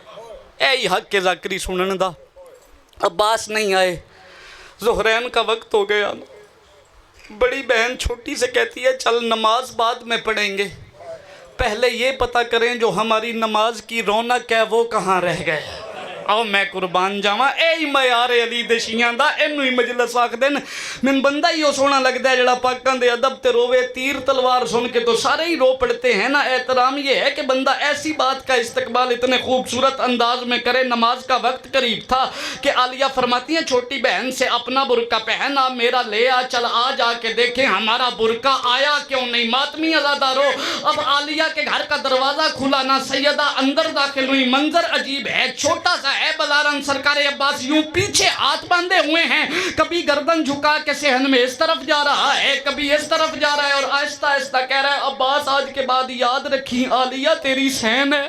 اے حق کے ذاکری سنن دا. عباس نہیں آئے. ظہرین کا وقت ہو گیا. بڑی بہن چھوٹی سے کہتی ہے چل نماز بعد میں پڑھیں گے, پہلے یہ پتہ کریں جو ہماری نماز کی رونق ہے وہ کہاں رہ گئے. آؤ میں قربان جاواں اے معیار علی دے شیعاں دا اینو ہی مجلس آکھ دین. من بندہ ہی وہ سونا لگتا ہے جڑا پاکاں دے ادب تے روے. تیر تلوار سن کے تو سارے ہی رو پڑتے ہیں نا. احترام یہ ہے کہ بندہ ایسی بات کا استقبال اتنے خوبصورت انداز میں کرے. نماز کا وقت قریب تھا کہ عالیہ فرماتی ہیں چھوٹی بہن سے اپنا برقع پہنا میرا لے آ, چل آ جا کے دیکھیں ہمارا برقع آیا کیوں نہیں. ماتمی عزادارو اب عالیہ کے گھر کا دروازہ کھلا نہ سیدہ اندر داخل ہوئی. منظر عجیب ہے. چھوٹا سا ہے بلارن سرکار عباس یوں پیچھے ہاتھ باندھے ہوئے ہیں. کبھی گردن جھکا کے صحن میں اس طرف جا رہا ہے کبھی اس طرف جا رہا ہے اور آہستہ آہستہ کہہ رہا ہے عباس آج کے بعد یاد رکھی عالیہ تیری سین ہے.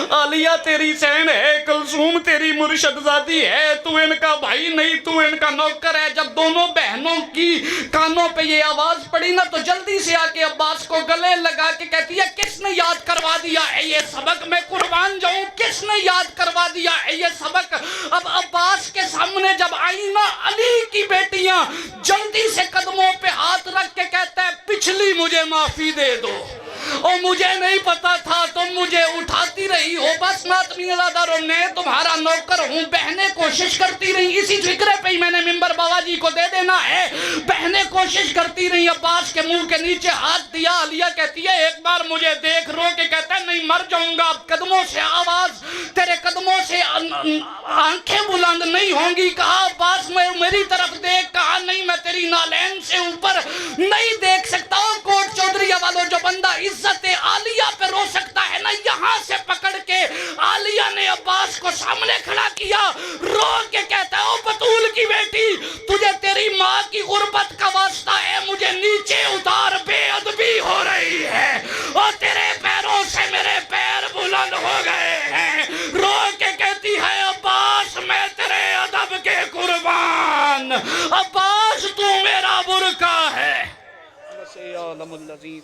عالیہ تیری سین ہے. کلثوم تیری مرشد زادی ہے. تو ان کا بھائی نہیں تو ان کا نوکر ہے. جب دونوں بہنوں کی کانوں پہ یہ آواز پڑی نا تو جلدی سے آ کے عباس کو گلے لگا کے کہتی ہے کس نے یاد کروا دیا ہے یہ سبق. میں قربان جاؤں کس نے یاد کروا دیا ہے یہ سبق. اب عباس کے سامنے جب آئی نا علی کی بیٹیاں جلدی سے قدموں پہ ہاتھ رکھ کے کہتا ہے پچھلی مجھے معافی دے دو. اور مجھے نہیں پتا تھا تم مجھے اٹھاتی رہی ہو. بس ماتمی عزاداروں میں تمہارا نوکر ہوں. بہنیں کوشش کرتی رہی. اسی فکرے پہ ہی میں نے ممبر بابا جی کو دے دینا ہے. بہنیں کوشش کرتی رہی. عباس کے منہ کے نیچے ہاتھ دیا. عالیہ کہتی ہے ایک بار مجھے دیکھ. رو کے کہتا ہے نہیں مر جاؤں گا. قدموں سے آواز تیرے قدموں سے آنکھیں بلند نہیں ہوں گی. کہا عباس میں میری طرف دیکھ. کہا نہیں میں تیری نالین سے اوپر نہیں دیکھ سکتا. کوٹ چودھری والوں جو بندہ عزت عالیہ پہ رو سکتا ہے نا یہاں سے پکڑ کے عالیہ نے عباس کو سامنے کھڑا کیا. رو کے کہتا ہے او بطول کی بیٹی تجھے تیری ماں کی غربت کا واسطہ ہے مجھے نیچے اتار. بے ادبی ہو رہی ہے اور تیرے پیروں سے میرے پیر بلند ہو گئے ہیں. رو کے کہتی ہے عباس میں تیرے ادب کے قربان. عباس تو میرا برقع ہے. عالم العزیز